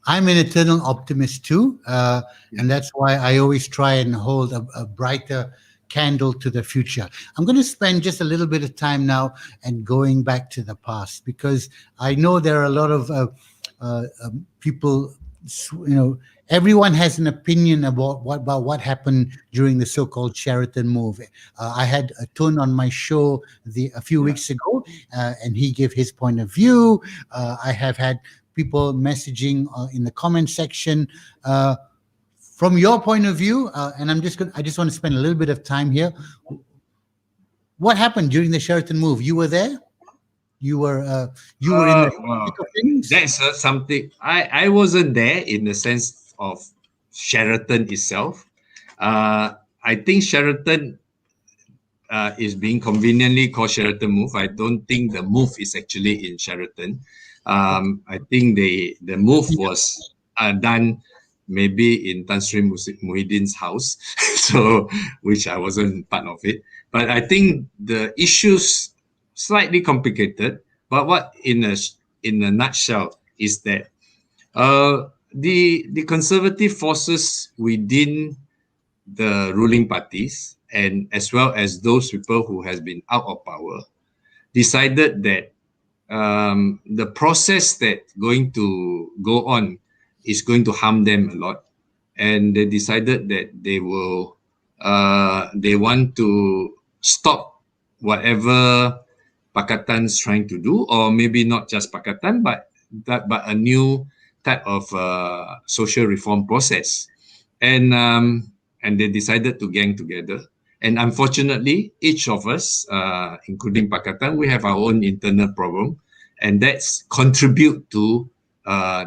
I'm an eternal optimist too, and that's why I always try and hold a brighter candle to the future. I'm going to spend just a little bit of time now and going back to the past because I know there are a lot of people. Everyone has an opinion about what happened during the so-called Sheraton move. I had a Tun on my show a few weeks ago, and he gave his point of view. I have had people messaging in the comment section. From your point of view, and I just want to spend a little bit of time here. What happened during the Sheraton move? You were there. You were in the thick of things. That's something I wasn't there in the sense of Sheraton itself. I think Sheraton is being conveniently called Sheraton Move. I don't think the move is actually in Sheraton. I think the move was done maybe in Tan Sri Muhyiddin's house, so which I wasn't part of it. But I think the issues slightly complicated. But what in a nutshell is that the conservative forces within the ruling parties, and as well as those people who has been out of power, decided that the process that going to go on is going to harm them a lot, and they decided that they want to stop whatever Pakistan's trying to do, or maybe not just Pakistan, but a new type of social reform process. And they decided to gang together. And unfortunately, each of us, including Pakistan, we have our own internal problem, and that's contribute to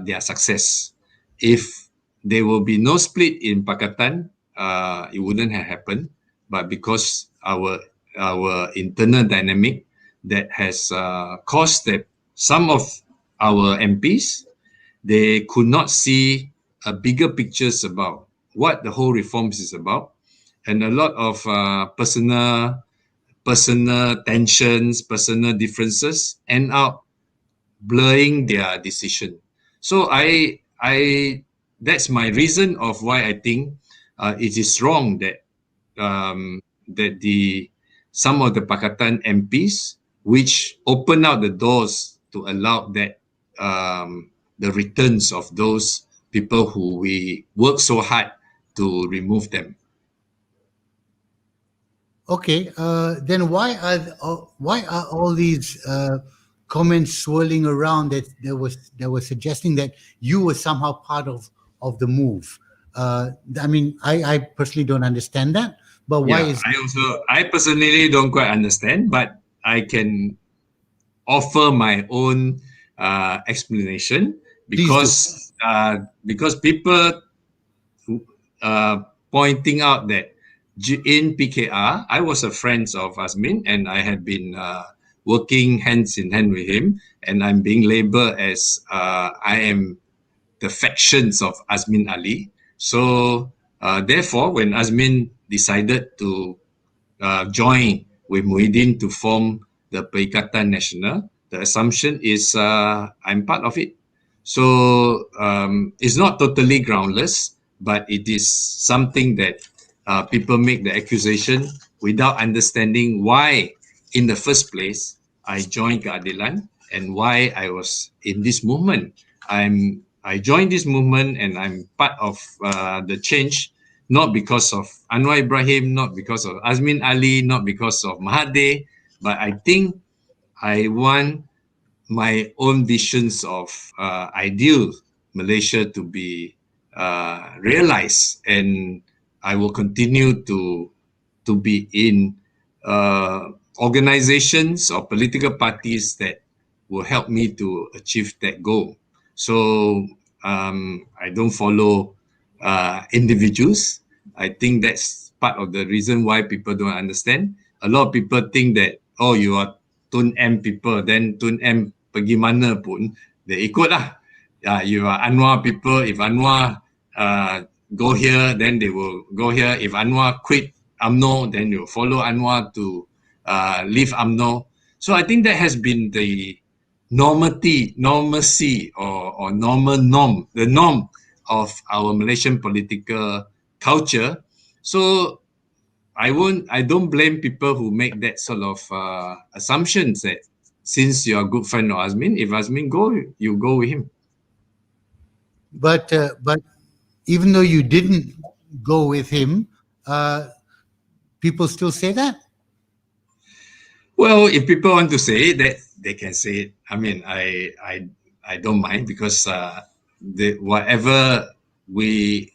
their success. If there will be no split in Pakistan, it wouldn't have happened. But because our internal dynamic that has caused that some of our MPs, they could not see a bigger pictures about what the whole reforms is about, and a lot of personal tensions, personal differences end up blurring their decision. So that's my reason of why I think it is wrong that some of the Pakistan MPs, which open out the doors to allow that the returns of those people who we work so hard to remove them. Okay, then why are all these comments swirling around that there was suggesting that you were somehow part of the move? I mean, I personally don't understand that, but why is I personally don't quite understand, but I can offer my own explanation because people pointing out that in PKR, I was a friend of Azmin, and I had been working hands in hand with him, and I'm being labeled as I am the factions of Azmin Ali. So therefore, when Azmin decided to join with Muhyiddin to form the Perikatan Nasional, the assumption is I'm part of it. So it's not totally groundless, but it is something that people make the accusation without understanding why, in the first place, I joined Keadilan and why I was in this movement. I joined this movement and I'm part of the change, not because of Anwar Ibrahim, not because of Azmin Ali, not because of Mahathir, but I think I want my own visions of ideal Malaysia to be realized, and I will continue to be in organizations or political parties that will help me to achieve that goal. So I don't follow individuals. I think that's part of the reason why people don't understand. A lot of people think that, oh, you are Tun M people, then Tun M pergi mana pun, they ikut lah. You are Anwar people, if Anwar go here, then they will go here. If Anwar quit UMNO, then you follow Anwar to leave UMNO. So I think that has been the normalcy or normal norm, the norm of our Malaysian political culture. So I don't blame people who make that sort of assumptions that since you're a good friend of Azmin, if Azmin go, you go with him. But even though you didn't go with him, people still say that? Well, if people want to say it, that they can say it. I mean, I don't mind, because whatever we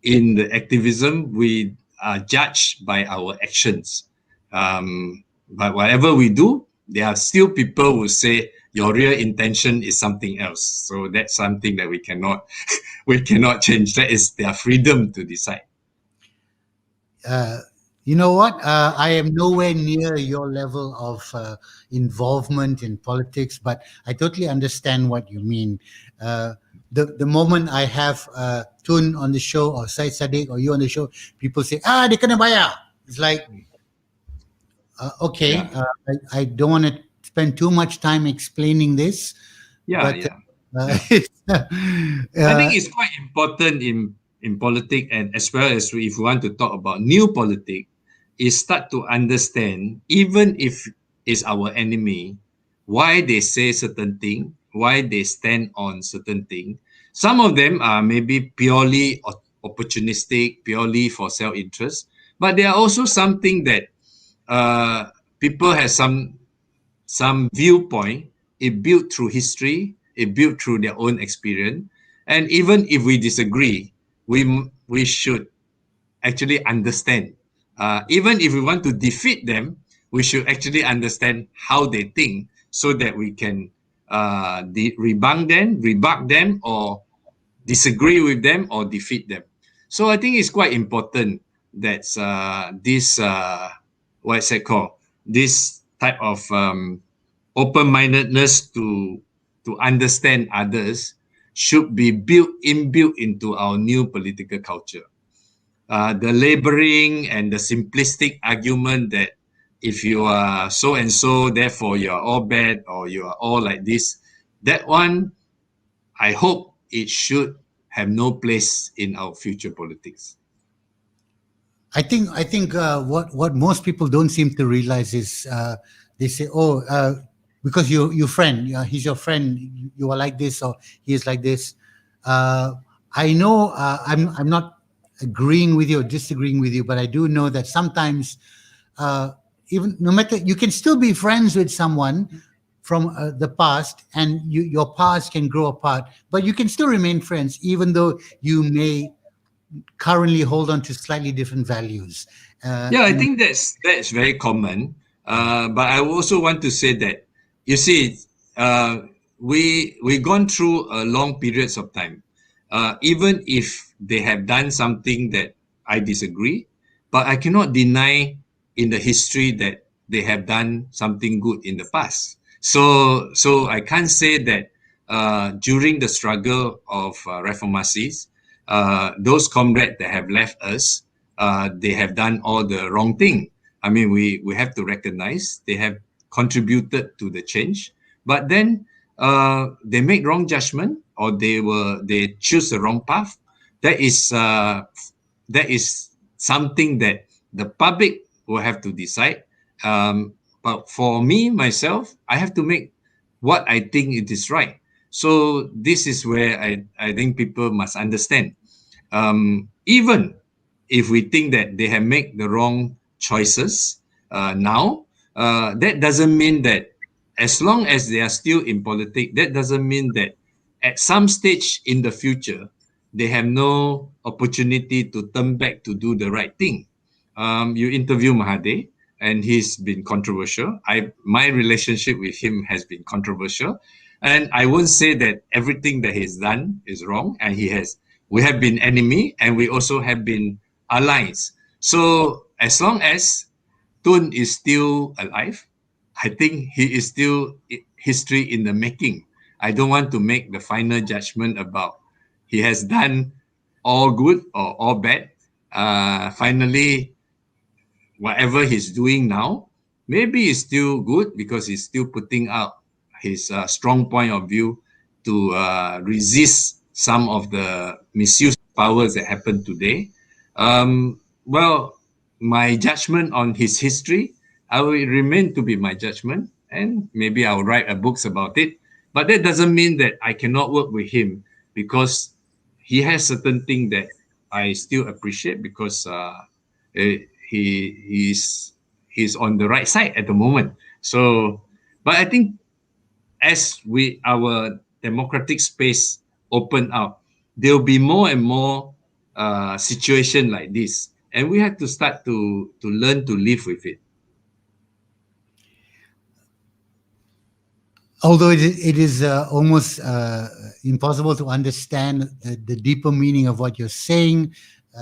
in the activism, we are judged by our actions. But whatever we do, there are still people who say your real intention is something else. So that's something that we cannot change. That is their freedom to decide. You know what? I am nowhere near your level of involvement in politics, but I totally understand what you mean. The moment I have Tun on the show, or Syed Saddiq, or you on the show, people say, dia kena bayar. It's like, okay, I don't want to spend too much time explaining this. I think it's quite important in politics, and as well as if we want to talk about new politics, is start to understand, even if it's our enemy, why they say certain thing, why they stand on certain thing. Some of them are maybe purely opportunistic, purely for self-interest, but there are also something that people have some some viewpoint, it built through history, it built through their own experience. And even if we disagree, we should actually understand. Even if we want to defeat them, we should actually understand how they think so that we can rebut them, or disagree with them, or defeat them. So I think it's quite important that this, what's it called? This type of open-mindedness to understand others should be inbuilt into our new political culture. The laboring and the simplistic argument that if you are so and so, therefore you are all bad, or you are all like this, that one, I hope it should have no place in our future politics. I think what most people don't seem to realize is they say, oh, because your friend, he's your friend, you are like this, or he is like this. I know I'm not agreeing with you or disagreeing with you, but I do know that sometimes even no matter, you can still be friends with someone from the past, and your paths can grow apart, but you can still remain friends even though you may currently hold on to slightly different values. Yeah, I think that's very common. But I also want to say that, you see, we gone through a long periods of time. Even if they have done something that I disagree, but I cannot deny in the history that they have done something good in the past. So I can't say that during the struggle of reformacies, those comrades that have left us, they have done all the wrong thing. I mean, we have to recognize they have contributed to the change, but then they make wrong judgment, or they choose the wrong path. That is something that the public will have to decide. But for me, myself, I have to make what I think it is right. So this is where I think people must understand. Even if we think that they have made the wrong choices now, that doesn't mean that as long as they are still in politics, that doesn't mean that at some stage in the future, they have no opportunity to turn back to do the right thing. You interview Mahathir, and he's been controversial. My relationship with him has been controversial, and I won't say that everything that he's done is wrong. And we have been enemy, and we also have been allies. So as long as Tun is still alive, I think he is still history in the making. I don't want to make the final judgment about he has done all good or all bad. Finally, whatever he's doing now, maybe it's still good because he's still putting out his strong point of view to resist some of the misuse powers that happen today. Well, my judgment on his history, I will remain to be my judgment, and maybe I'll write books about it. But that doesn't mean that I cannot work with him, because he has certain things that I still appreciate, because he's on the right side at the moment. So, but I think as our democratic space open up, there will be more and more situation like this, and we have to start to learn to live with it. Although it is almost impossible to understand the deeper meaning of what you're saying,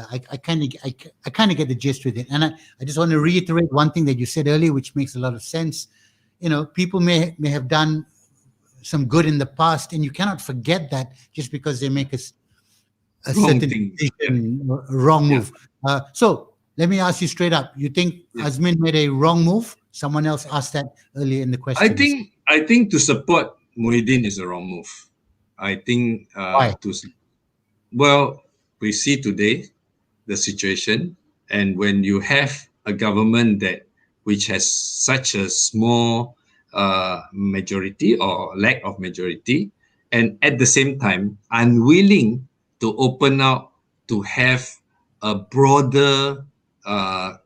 I kind of get the gist with it. And I just want to reiterate one thing that you said earlier, which makes a lot of sense. You know, people may have done some good in the past, and you cannot forget that just because they make a certain decision, wrong move. So let me ask you straight up: you think Azmin made a wrong move? Someone else asked that earlier in the question. I think to support Muhyiddin is a wrong move. I think Why? Well, we see today the situation, and when you have a government which has such a small majority or lack of majority, and at the same time unwilling to open up to have a broader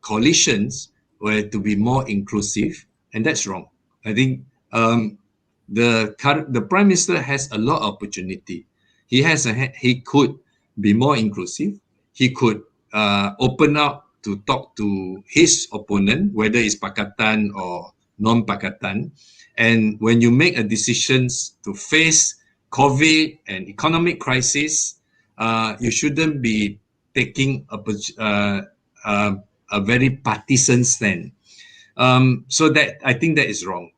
coalitions where to be more inclusive, and that's wrong. I think the Prime Minister has a lot of opportunity. He could be more inclusive. He could open up to talk to his opponent, whether it's Pakatan or non-Pakatan. And when you make a decision to face COVID and economic crisis, you shouldn't be taking a very partisan stand. So that I think that is wrong.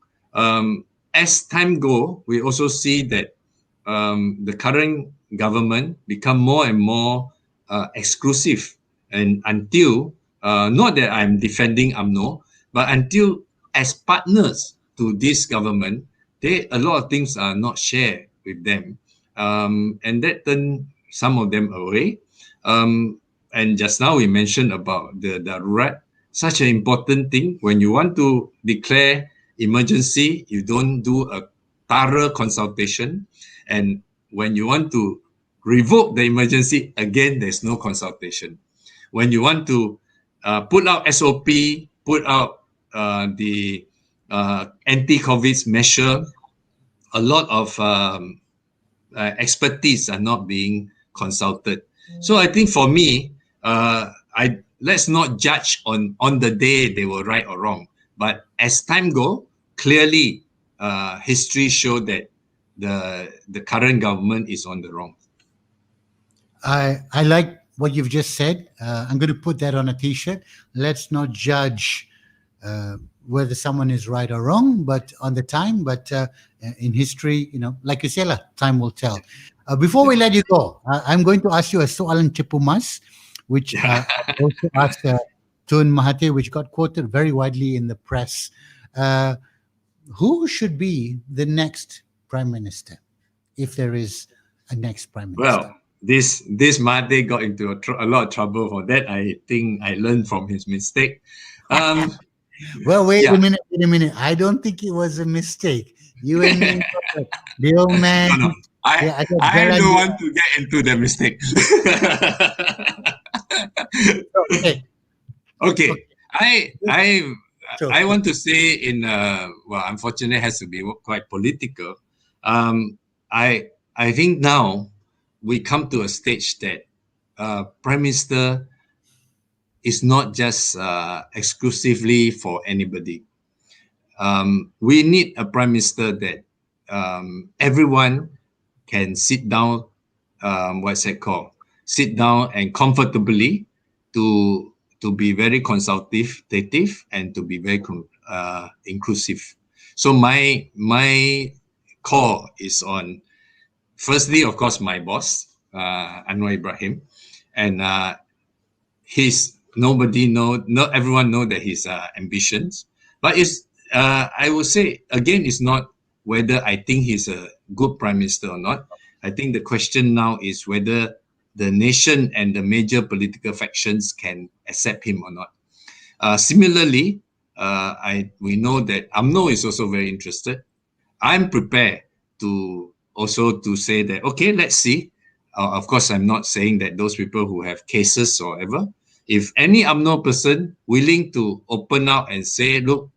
As time go, we also see that the current government become more and more exclusive, and until not that I'm defending UMNO, but until as partners to this government, a lot of things are not shared with them, and that turn some of them away. And just now we mentioned about the darurat, such an important thing. When you want to declare emergency, you don't do a thorough consultation, and when you want to revoke the emergency, again, there's no consultation. When you want to put out SOP, put out the anti-COVID measure, a lot of expertise are not being consulted. So I think for me, let's not judge on the day they were right or wrong. But as time go, clearly history show that the current government is on the wrong. I like what you've just said. I'm going to put that on a T-shirt. Let's not judge whether someone is right or wrong, but on the time. But in history, like you said, time will tell. Before we let you go, I'm going to ask you a soalan cepu mas, which I also asked Tun Mahathir, which got quoted very widely in the press. Who should be the next Prime Minister, if there is a next Prime Minister? Well, this Mahathir got into a lot of trouble for that. I think I learned from his mistake. Well, wait a minute. I don't think it was a mistake. You and me, the old man. No. I don't want to get into the mistake. Okay. I want to say unfortunately it has to be quite political. I think now we come to a stage that Prime Minister is not just exclusively for anybody. We need a Prime Minister that everyone can sit down, sit down and comfortably to be very consultative and to be very inclusive. So my call is on, firstly, of course, my boss, Anwar Ibrahim, and not everyone know that his ambitions, but I would say again, it's not whether I think he's a good Prime Minister or not. I think the question now is whether the nation and the major political factions can accept him or not. Similarly, we know that UMNO is also very interested. I'm prepared to say that, okay, let's see. Of course, I'm not saying that those people who have cases or whatever, if any UMNO person willing to open out and say, look,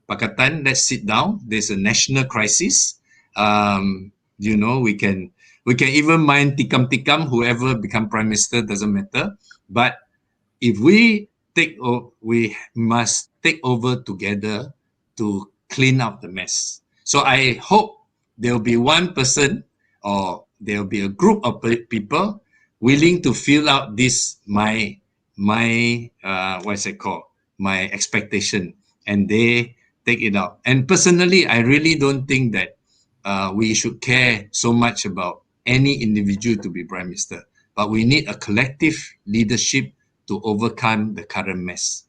Pakatan, let's sit down. There's a national crisis. We can even mind tikam, whoever become Prime Minister, doesn't matter. But if we must take over together to clean up the mess. So I hope there will be one person or there will be a group of people willing to fill out this my expectation, and they take it out. And personally, I really don't think that we should care so much about any individual to be Prime Minister, but we need a collective leadership to overcome the current mess.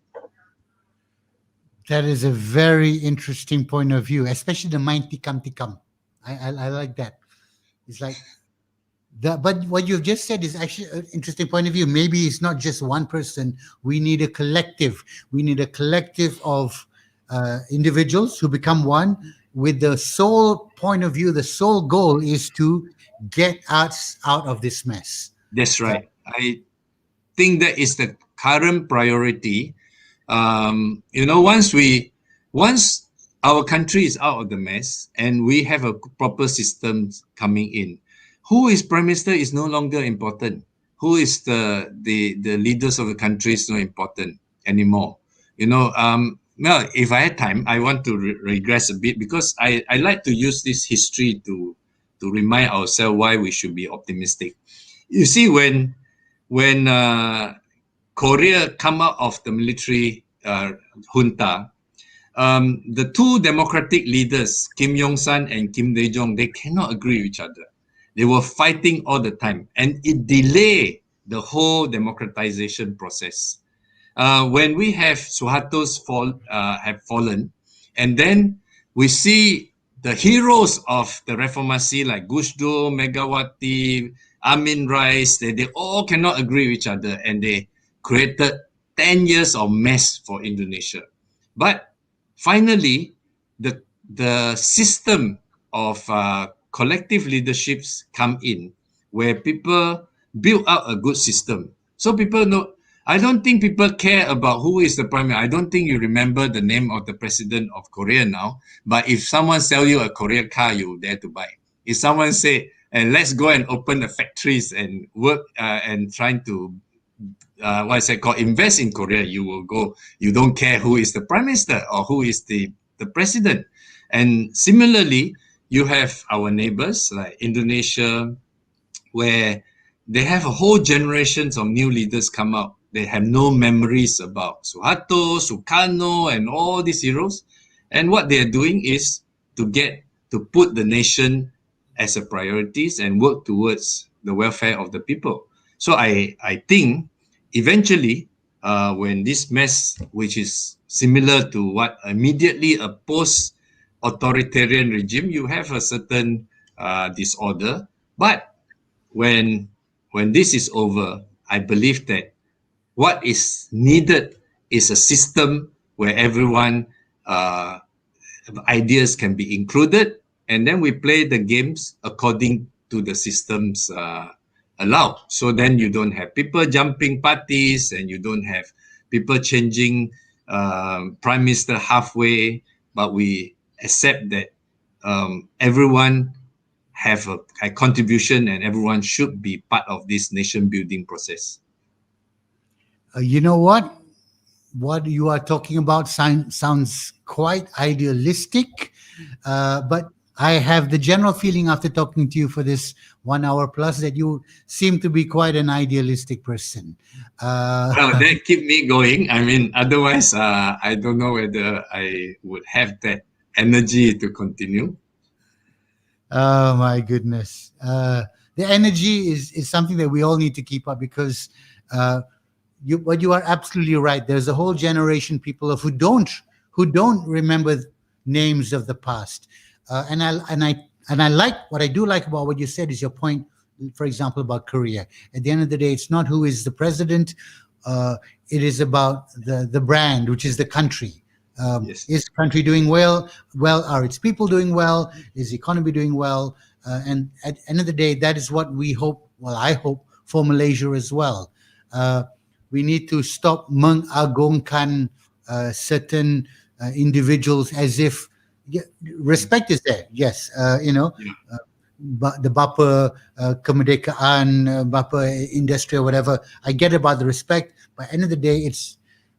That is a very interesting point of view, especially the mind tikam. I like that. It's like that, but what you've just said is actually an interesting point of view. Maybe it's not just one person. We need a collective. We need a collective of individuals who become one with the sole point of view. The sole goal is to get us out of this mess. That's right. I think that is the current priority. Once our country is out of the mess and we have a proper system coming in. Who is prime minister is no longer important. Who is the leaders of the country is not important anymore. Well, if I had time, I want to regress a bit because I like to use this history to remind ourselves why we should be optimistic. You see, when Korea come out of the military junta, the two democratic leaders, Kim Jong-un and Kim Dae-jung, they cannot agree with each other. They were fighting all the time, and it delayed the whole democratization process. When we have Suharto's have fallen, and then we see the heroes of the Reformasi like Gus Dur, Megawati, Amin Rais, they all cannot agree with each other, and they created 10 years of mess for Indonesia. But finally, the system of collective leaderships come in, where people build out a good system. So people know. I don't think people care about who is the prime minister. I don't think you remember the name of the president of Korea now. But if someone sell you a Korean car, you dare to buy. If someone say, and let's go and open the factories and work and trying to what is it called, invest in Korea, you will go. You don't care who is the prime minister or who is the president. And similarly, you have our neighbors like Indonesia, where they have a whole generations of new leaders come out. They have no memories about Suharto, Sukarno, and all these heroes. And what they are doing is to put the nation as a priorities and work towards the welfare of the people. So I think eventually, when this mess, which is similar to what immediately a post-authoritarian regime, you have a certain disorder. But when this is over, I believe that what is needed is a system where everyone ideas can be included, and then we play the games according to the systems allow. So then you don't have people jumping parties, and you don't have people changing prime minister halfway, but we accept that everyone have a contribution and everyone should be part of this nation building process. You know what? What you are talking about sounds quite idealistic, but I have the general feeling after talking to you for this 1 hour plus that you seem to be quite an idealistic person. Well, that keep me going. I mean, otherwise, I don't know whether I would have that energy to continue. Oh my goodness! The energy is something that we all need to keep up because you are absolutely right. There's a whole generation people who don't remember names of the past, and I like what I do like about what you said is your point. For example, about Korea. At the end of the day, it's not who is the president. It is about the brand, which is the country. Yes. Is the country doing well? Well, are its people doing well? Is the economy doing well? And at the end of the day, that is what we hope. Well, I hope for Malaysia as well. We need to stop mengagungkan certain individuals as if respect is there. Yes, the Bapa Kemerdekaan, Bapa Industri or whatever. I get about the respect, but at the end of the day,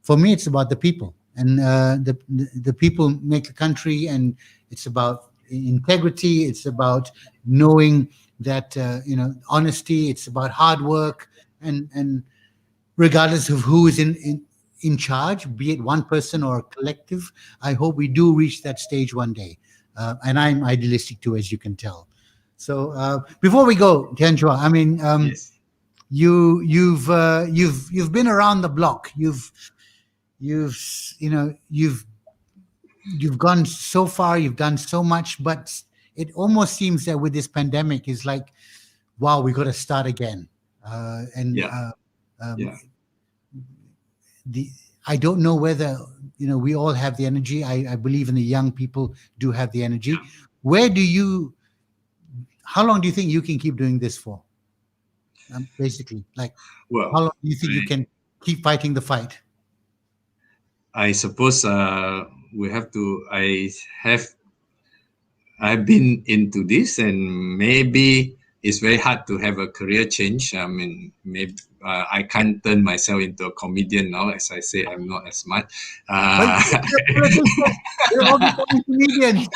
for me, it's about the people. And the people make the country, and it's about integrity. It's about knowing that honesty. It's about hard work, and regardless of who is in charge, be it one person or a collective, I hope we do reach that stage one day. And I'm idealistic too, as you can tell. So before we go, Tian Chua, I mean, Yes. you've been around the block. You've gone so far, you've done so much, but it almost seems that with this pandemic is like, wow, we got to start again. I don't know whether we all have the energy. I believe in the young people do have the energy. How long do you think you can keep doing this for? Basically, like, Well, how long do you think you can keep fighting the fight? I suppose we have to. I've been into this, and maybe it's very hard to have a career change. I mean, maybe I can't turn myself into a comedian now. As I say, I'm not as smart. Well, you're a politician. You're all becoming comedians.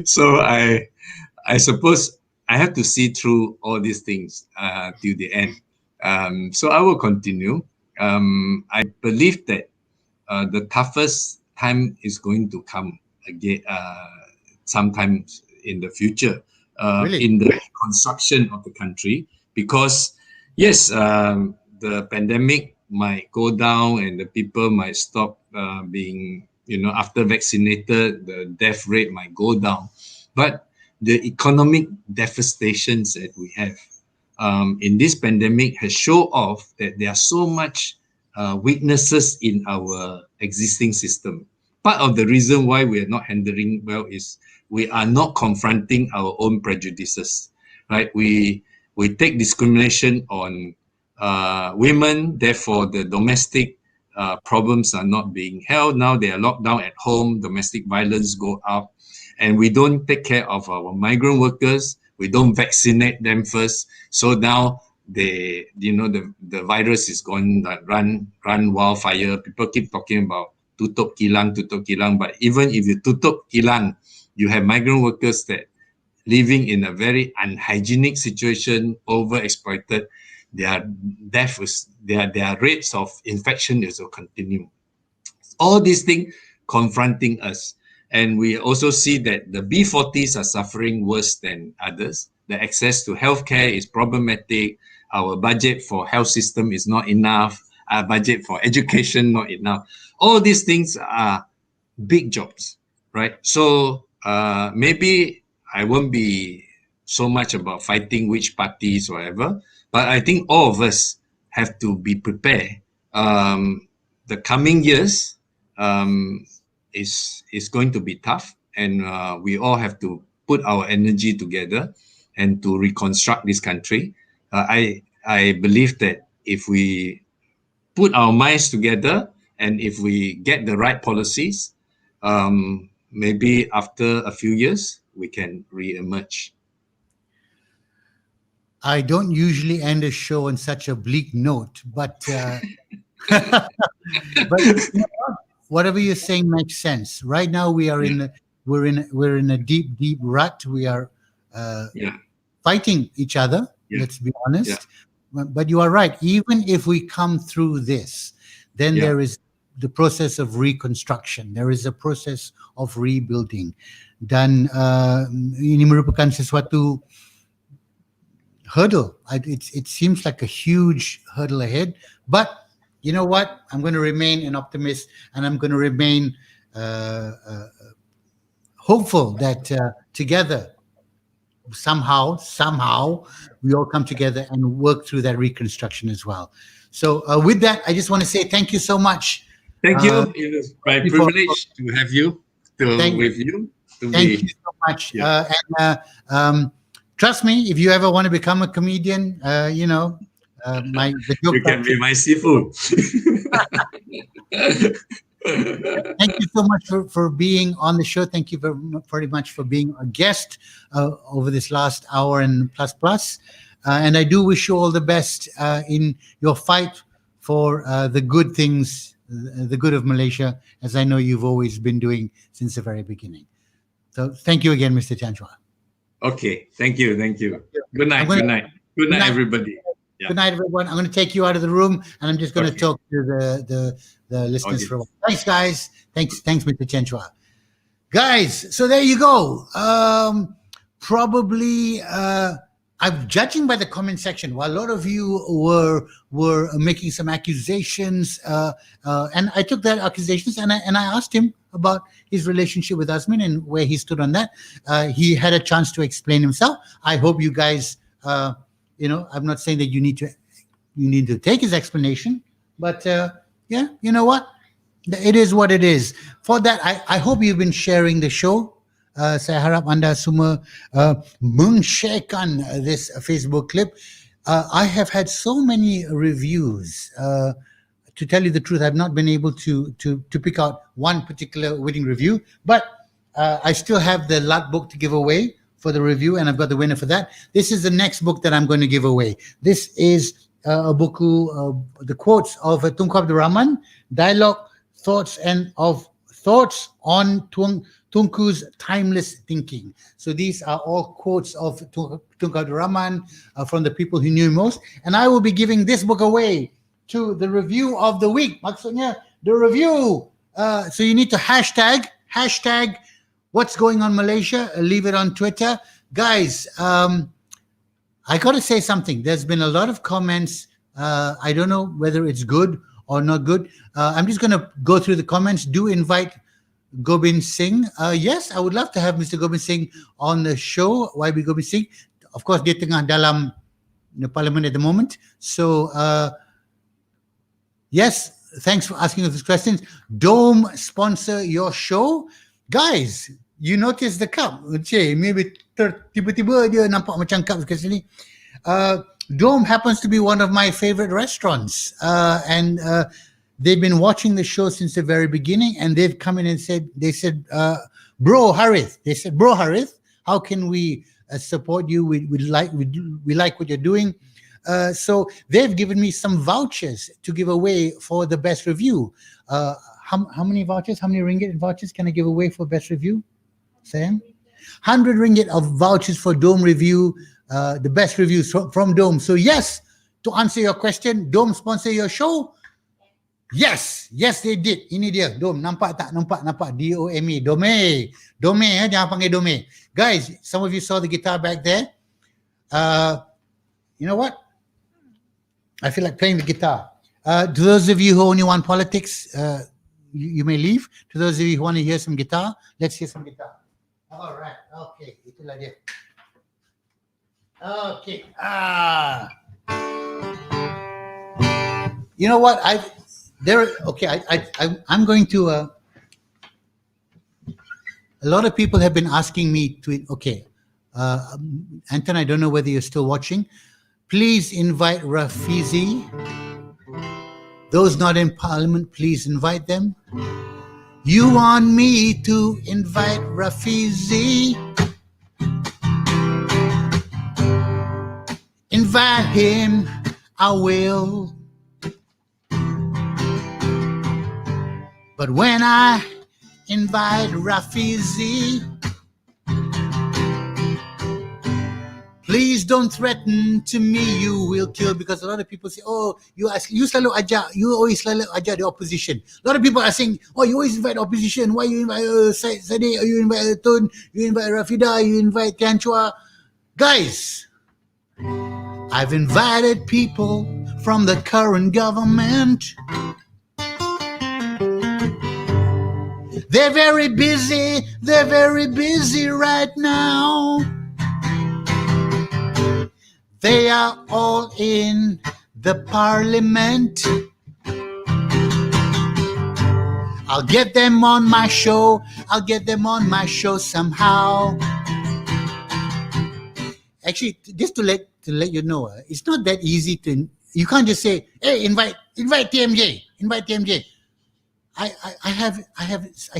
So I suppose I have to see through all these things till the end. So I will continue. I believe that the toughest time is going to come again sometimes in the future Really? in the construction of the country, because yes, the pandemic might go down and the people might stop being, after vaccinated, the death rate might go down, but the economic devastations that we have in this pandemic has shown off that there are so much weaknesses in our existing system. Part of the reason why we are not handling well is we are not confronting our own prejudices, right? We take discrimination on women, therefore the domestic problems are not being held. Now they are locked down at home, domestic violence go up, and we don't take care of our migrant workers. We don't vaccinate them first. So now the virus is going to run wildfire. People keep talking about tutup kilang, but even if you tutup kilang, you have migrant workers that living in a very unhygienic situation, overexploited. Their rates of infection will continue. All these things confronting us. And we also see that the B40s are suffering worse than others. The access to healthcare is problematic. Our budget for health system is not enough. Our budget for education not enough. All these things are big jobs, right? So maybe I won't be so much about fighting which parties or whatever, but I think all of us have to be prepared. The coming years is going to be tough, and we all have to put our energy together and to reconstruct this country. I believe that if we put our minds together and if we get the right policies, maybe after a few years we can re-emerge. I don't usually end a show on such a bleak note, but but you know what? Whatever you're saying makes sense. Right now, we are we're in a deep rut. We are Yeah, fighting each other. Yeah. Let's be honest. Yeah. But you are right. Even if we come through this, then Yeah. there is the process of reconstruction. There is a process of rebuilding. Dan ini merupakan sesuatu hurdle. It seems like a huge hurdle ahead. But you know what? I'm going to remain an optimist, and I'm going to remain hopeful that together, somehow, we all come together and work through that reconstruction as well. So with that, I just want to say thank you so much. Thank you. It was my thank you for- privilege to have you Thank- with you. Thank you so much. Yeah. And trust me, if you ever want to become a comedian, the joke You can factory. be my seafood. Thank you so much for being on the show. Thank you very much for being a guest over this last hour and plus. And I do wish you all the best in your fight for the good things, the good of Malaysia, as I know you've always been doing since the very beginning. So thank you again, Mr. Tian Chua. Okay. Thank you. Good night. I'm gonna- Good night. Good night, everybody. Yeah. Good night, everyone. I'm going to take you out of the room, and I'm just going to Okay. talk to the listeners for a while. Thanks, guys. Thanks, Mr. Tian Chua. Guys, so there you go. Probably, I'm judging by the comment section. While a lot of you were making some accusations, and I took that accusations and I asked him about his relationship with Azmin and where he stood on that. He had a chance to explain himself. I hope you guys. I'm not saying that you need to take his explanation, but yeah, you know what? It is what it is. For that, I hope you've been sharing the show. Saya harap anda semua meng-sharekan this Facebook clip. I have had so many reviews to tell you the truth, I've not been able to pick out one particular winning review, but I still have the lot book to give away for the review, and I've got the winner for that. This is the next book that I'm going to give away. This is a book, the quotes of Tunku Abdul Rahman, Dialogue, Thoughts on Tunku's Timeless Thinking. So these are all quotes of Tunku Abdul Rahman from the people who knew most. And I will be giving this book away to the review of the week. Maksudnya, the review. So you need to hashtag what's going on Malaysia. Leave it on Twitter. Guys, I got to say something. There's been a lot of comments. I don't know whether it's good or not good. I'm just going to go through the comments. Do invite Gobind Singh. Yes, I would love to have Mr. Gobind Singh on the show. YB Gobind Singh. Of course, dia tengah dalam the parliament at the moment. So, yes, thanks for asking us these questions. Dome sponsor your show. Guys, you notice the cup. Maybe tiba-tiba dia nampak macam cup kat sini. Dome happens to be one of my favorite restaurants. And they've been watching the show since the very beginning, and they've come in and said, Bro Harith, how can we support you? We like what you're doing. So they've given me some vouchers to give away for the best review. How many vouchers? How many ringgit vouchers can I give away for best review? Sam? 100 ringgit of vouchers for Dome review, the best reviews from Dome. So yes, to answer your question, Dome sponsor your show? Yes, they did. Ini dia, Dome. Nampak tak? Nampak. D-O-M-E. Dome, jangan panggil Dome. Guys, some of you saw the guitar back there. You know what? I feel like playing the guitar. To those of you who only want politics, you may leave. To those of you who want to hear some guitar, let's hear some guitar. All right. Okay. Itulah dia. Okay. You know what? I'm going to. A lot of people have been asking me to. Okay, Anton, I don't know whether you're still watching. Please invite Rafizi. Those not in Parliament, please invite them. You want me to invite Rafizi? Invite him, I will. But when I invite Rafizi, please don't threaten to me, you will kill, because a lot of people say, oh, you always selalu ajak the opposition. A lot of people are saying, oh, you always invite opposition. Why you invite Sadiq, you invite Tun, you invite Rafida, you invite Tian Chua. Guys, I've invited people from the current government. They're very busy right now. They are all in the Parliament. I'll get them on my show. Somehow. Actually, just to let you know, it's not that easy to. You can't just say, "Hey, invite TMJ, invite TMJ." I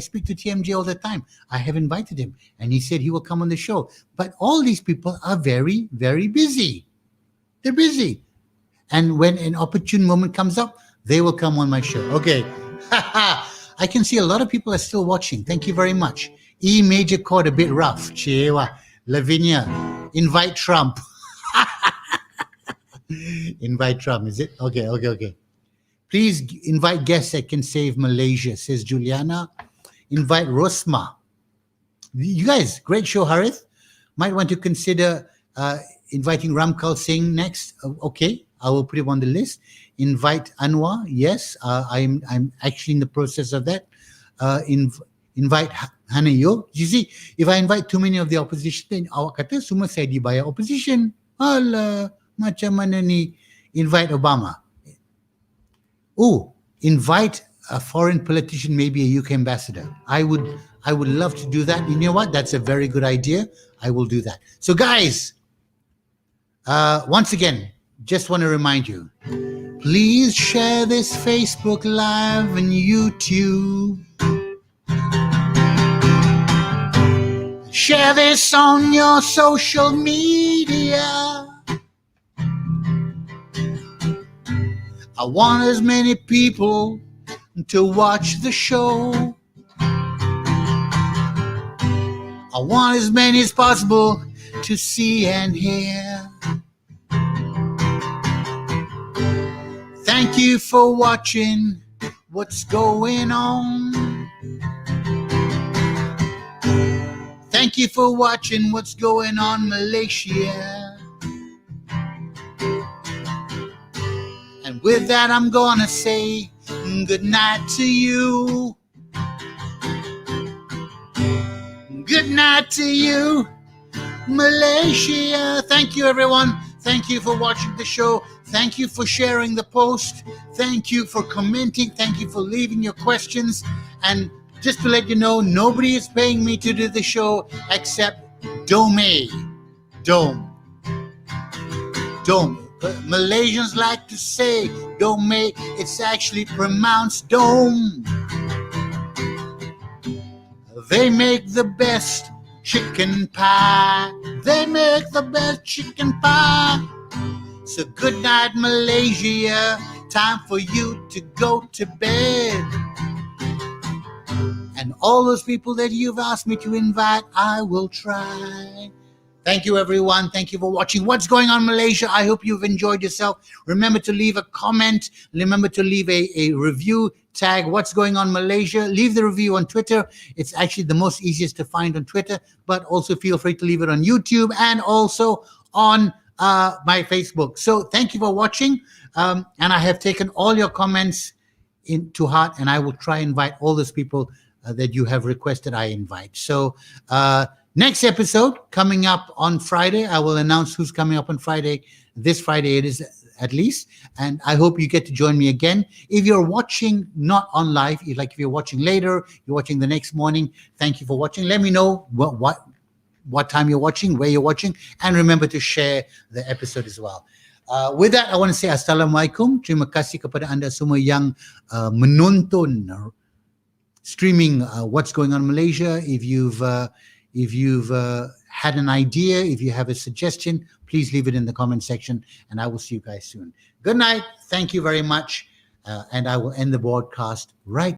speak to TMJ all the time. I have invited him, and he said he will come on the show. But all these people are very, very busy. They're busy. And when an opportune moment comes up, they will come on my show. Okay. I can see a lot of people are still watching. Thank you very much. E major chord a bit rough. Chewa. Lavinia. Invite Trump. Invite Trump, is it? Okay. Please invite guests that can save Malaysia, says Juliana. Invite Rosma. You guys, great show, Harith. Might want to consider inviting Ramkal Singh next. Okay, I will put him on the list. Invite Anwar. Yes, I'm actually in the process of that. Invite Hanayo. You see, if I invite too many of the opposition, then awak kata semua saya dibayar opposition. Alah, macam mana ni? Invite Obama. Oh, invite a foreign politician, maybe a UK ambassador. I would love to do that. You know what? That's a very good idea. I will do that. So guys, once again, just want to remind you, Please share this Facebook Live and YouTube. Share this on your social media. I want as many people to watch the show. I want as many as possible to see and hear. Thank you for watching what's going on. Thank you for watching what's going on, Malaysia. And with that, I'm gonna say good night to you. Good night to you, Malaysia. Thank you, everyone. Thank you for watching the show. Thank you for sharing the post. Thank you for commenting. Thank you for leaving your questions. And just to let you know, nobody is paying me to do the show except Dome. Dome. Dome. But Malaysians like to say Dome. It's actually pronounced Dome. They make the best chicken pie. They make the best chicken pie. So good night, Malaysia. Time for you to go to bed. And all those people that you've asked me to invite, I will try. Thank you, everyone. Thank you for watching What's Going On Malaysia. I hope you've enjoyed yourself. Remember to leave a comment. Remember to leave a review. Tag What's Going On Malaysia. Leave the review on Twitter. It's actually the most easiest to find on Twitter, but also feel free to leave it on YouTube and also on my Facebook. So thank you for watching. And I have taken all your comments into heart, and I will try and invite all those people that you have requested I invite. So next episode coming up on Friday. I will announce who's coming up on Friday. This Friday it is, at least, and I hope you get to join me again. If you're watching not on live, if you're watching later, you're watching the next morning, thank you for watching. Let me know what time you're watching, where you're watching, and remember to share the episode as well. With that, I want to say Assalamualaikum. Terima kasih kepada anda semua yang menonton streaming What's Going On Malaysia. If you've had an idea, if you have a suggestion, please leave it in the comment section, and I will see you guys soon. Good night. Thank you very much. And I will end the broadcast right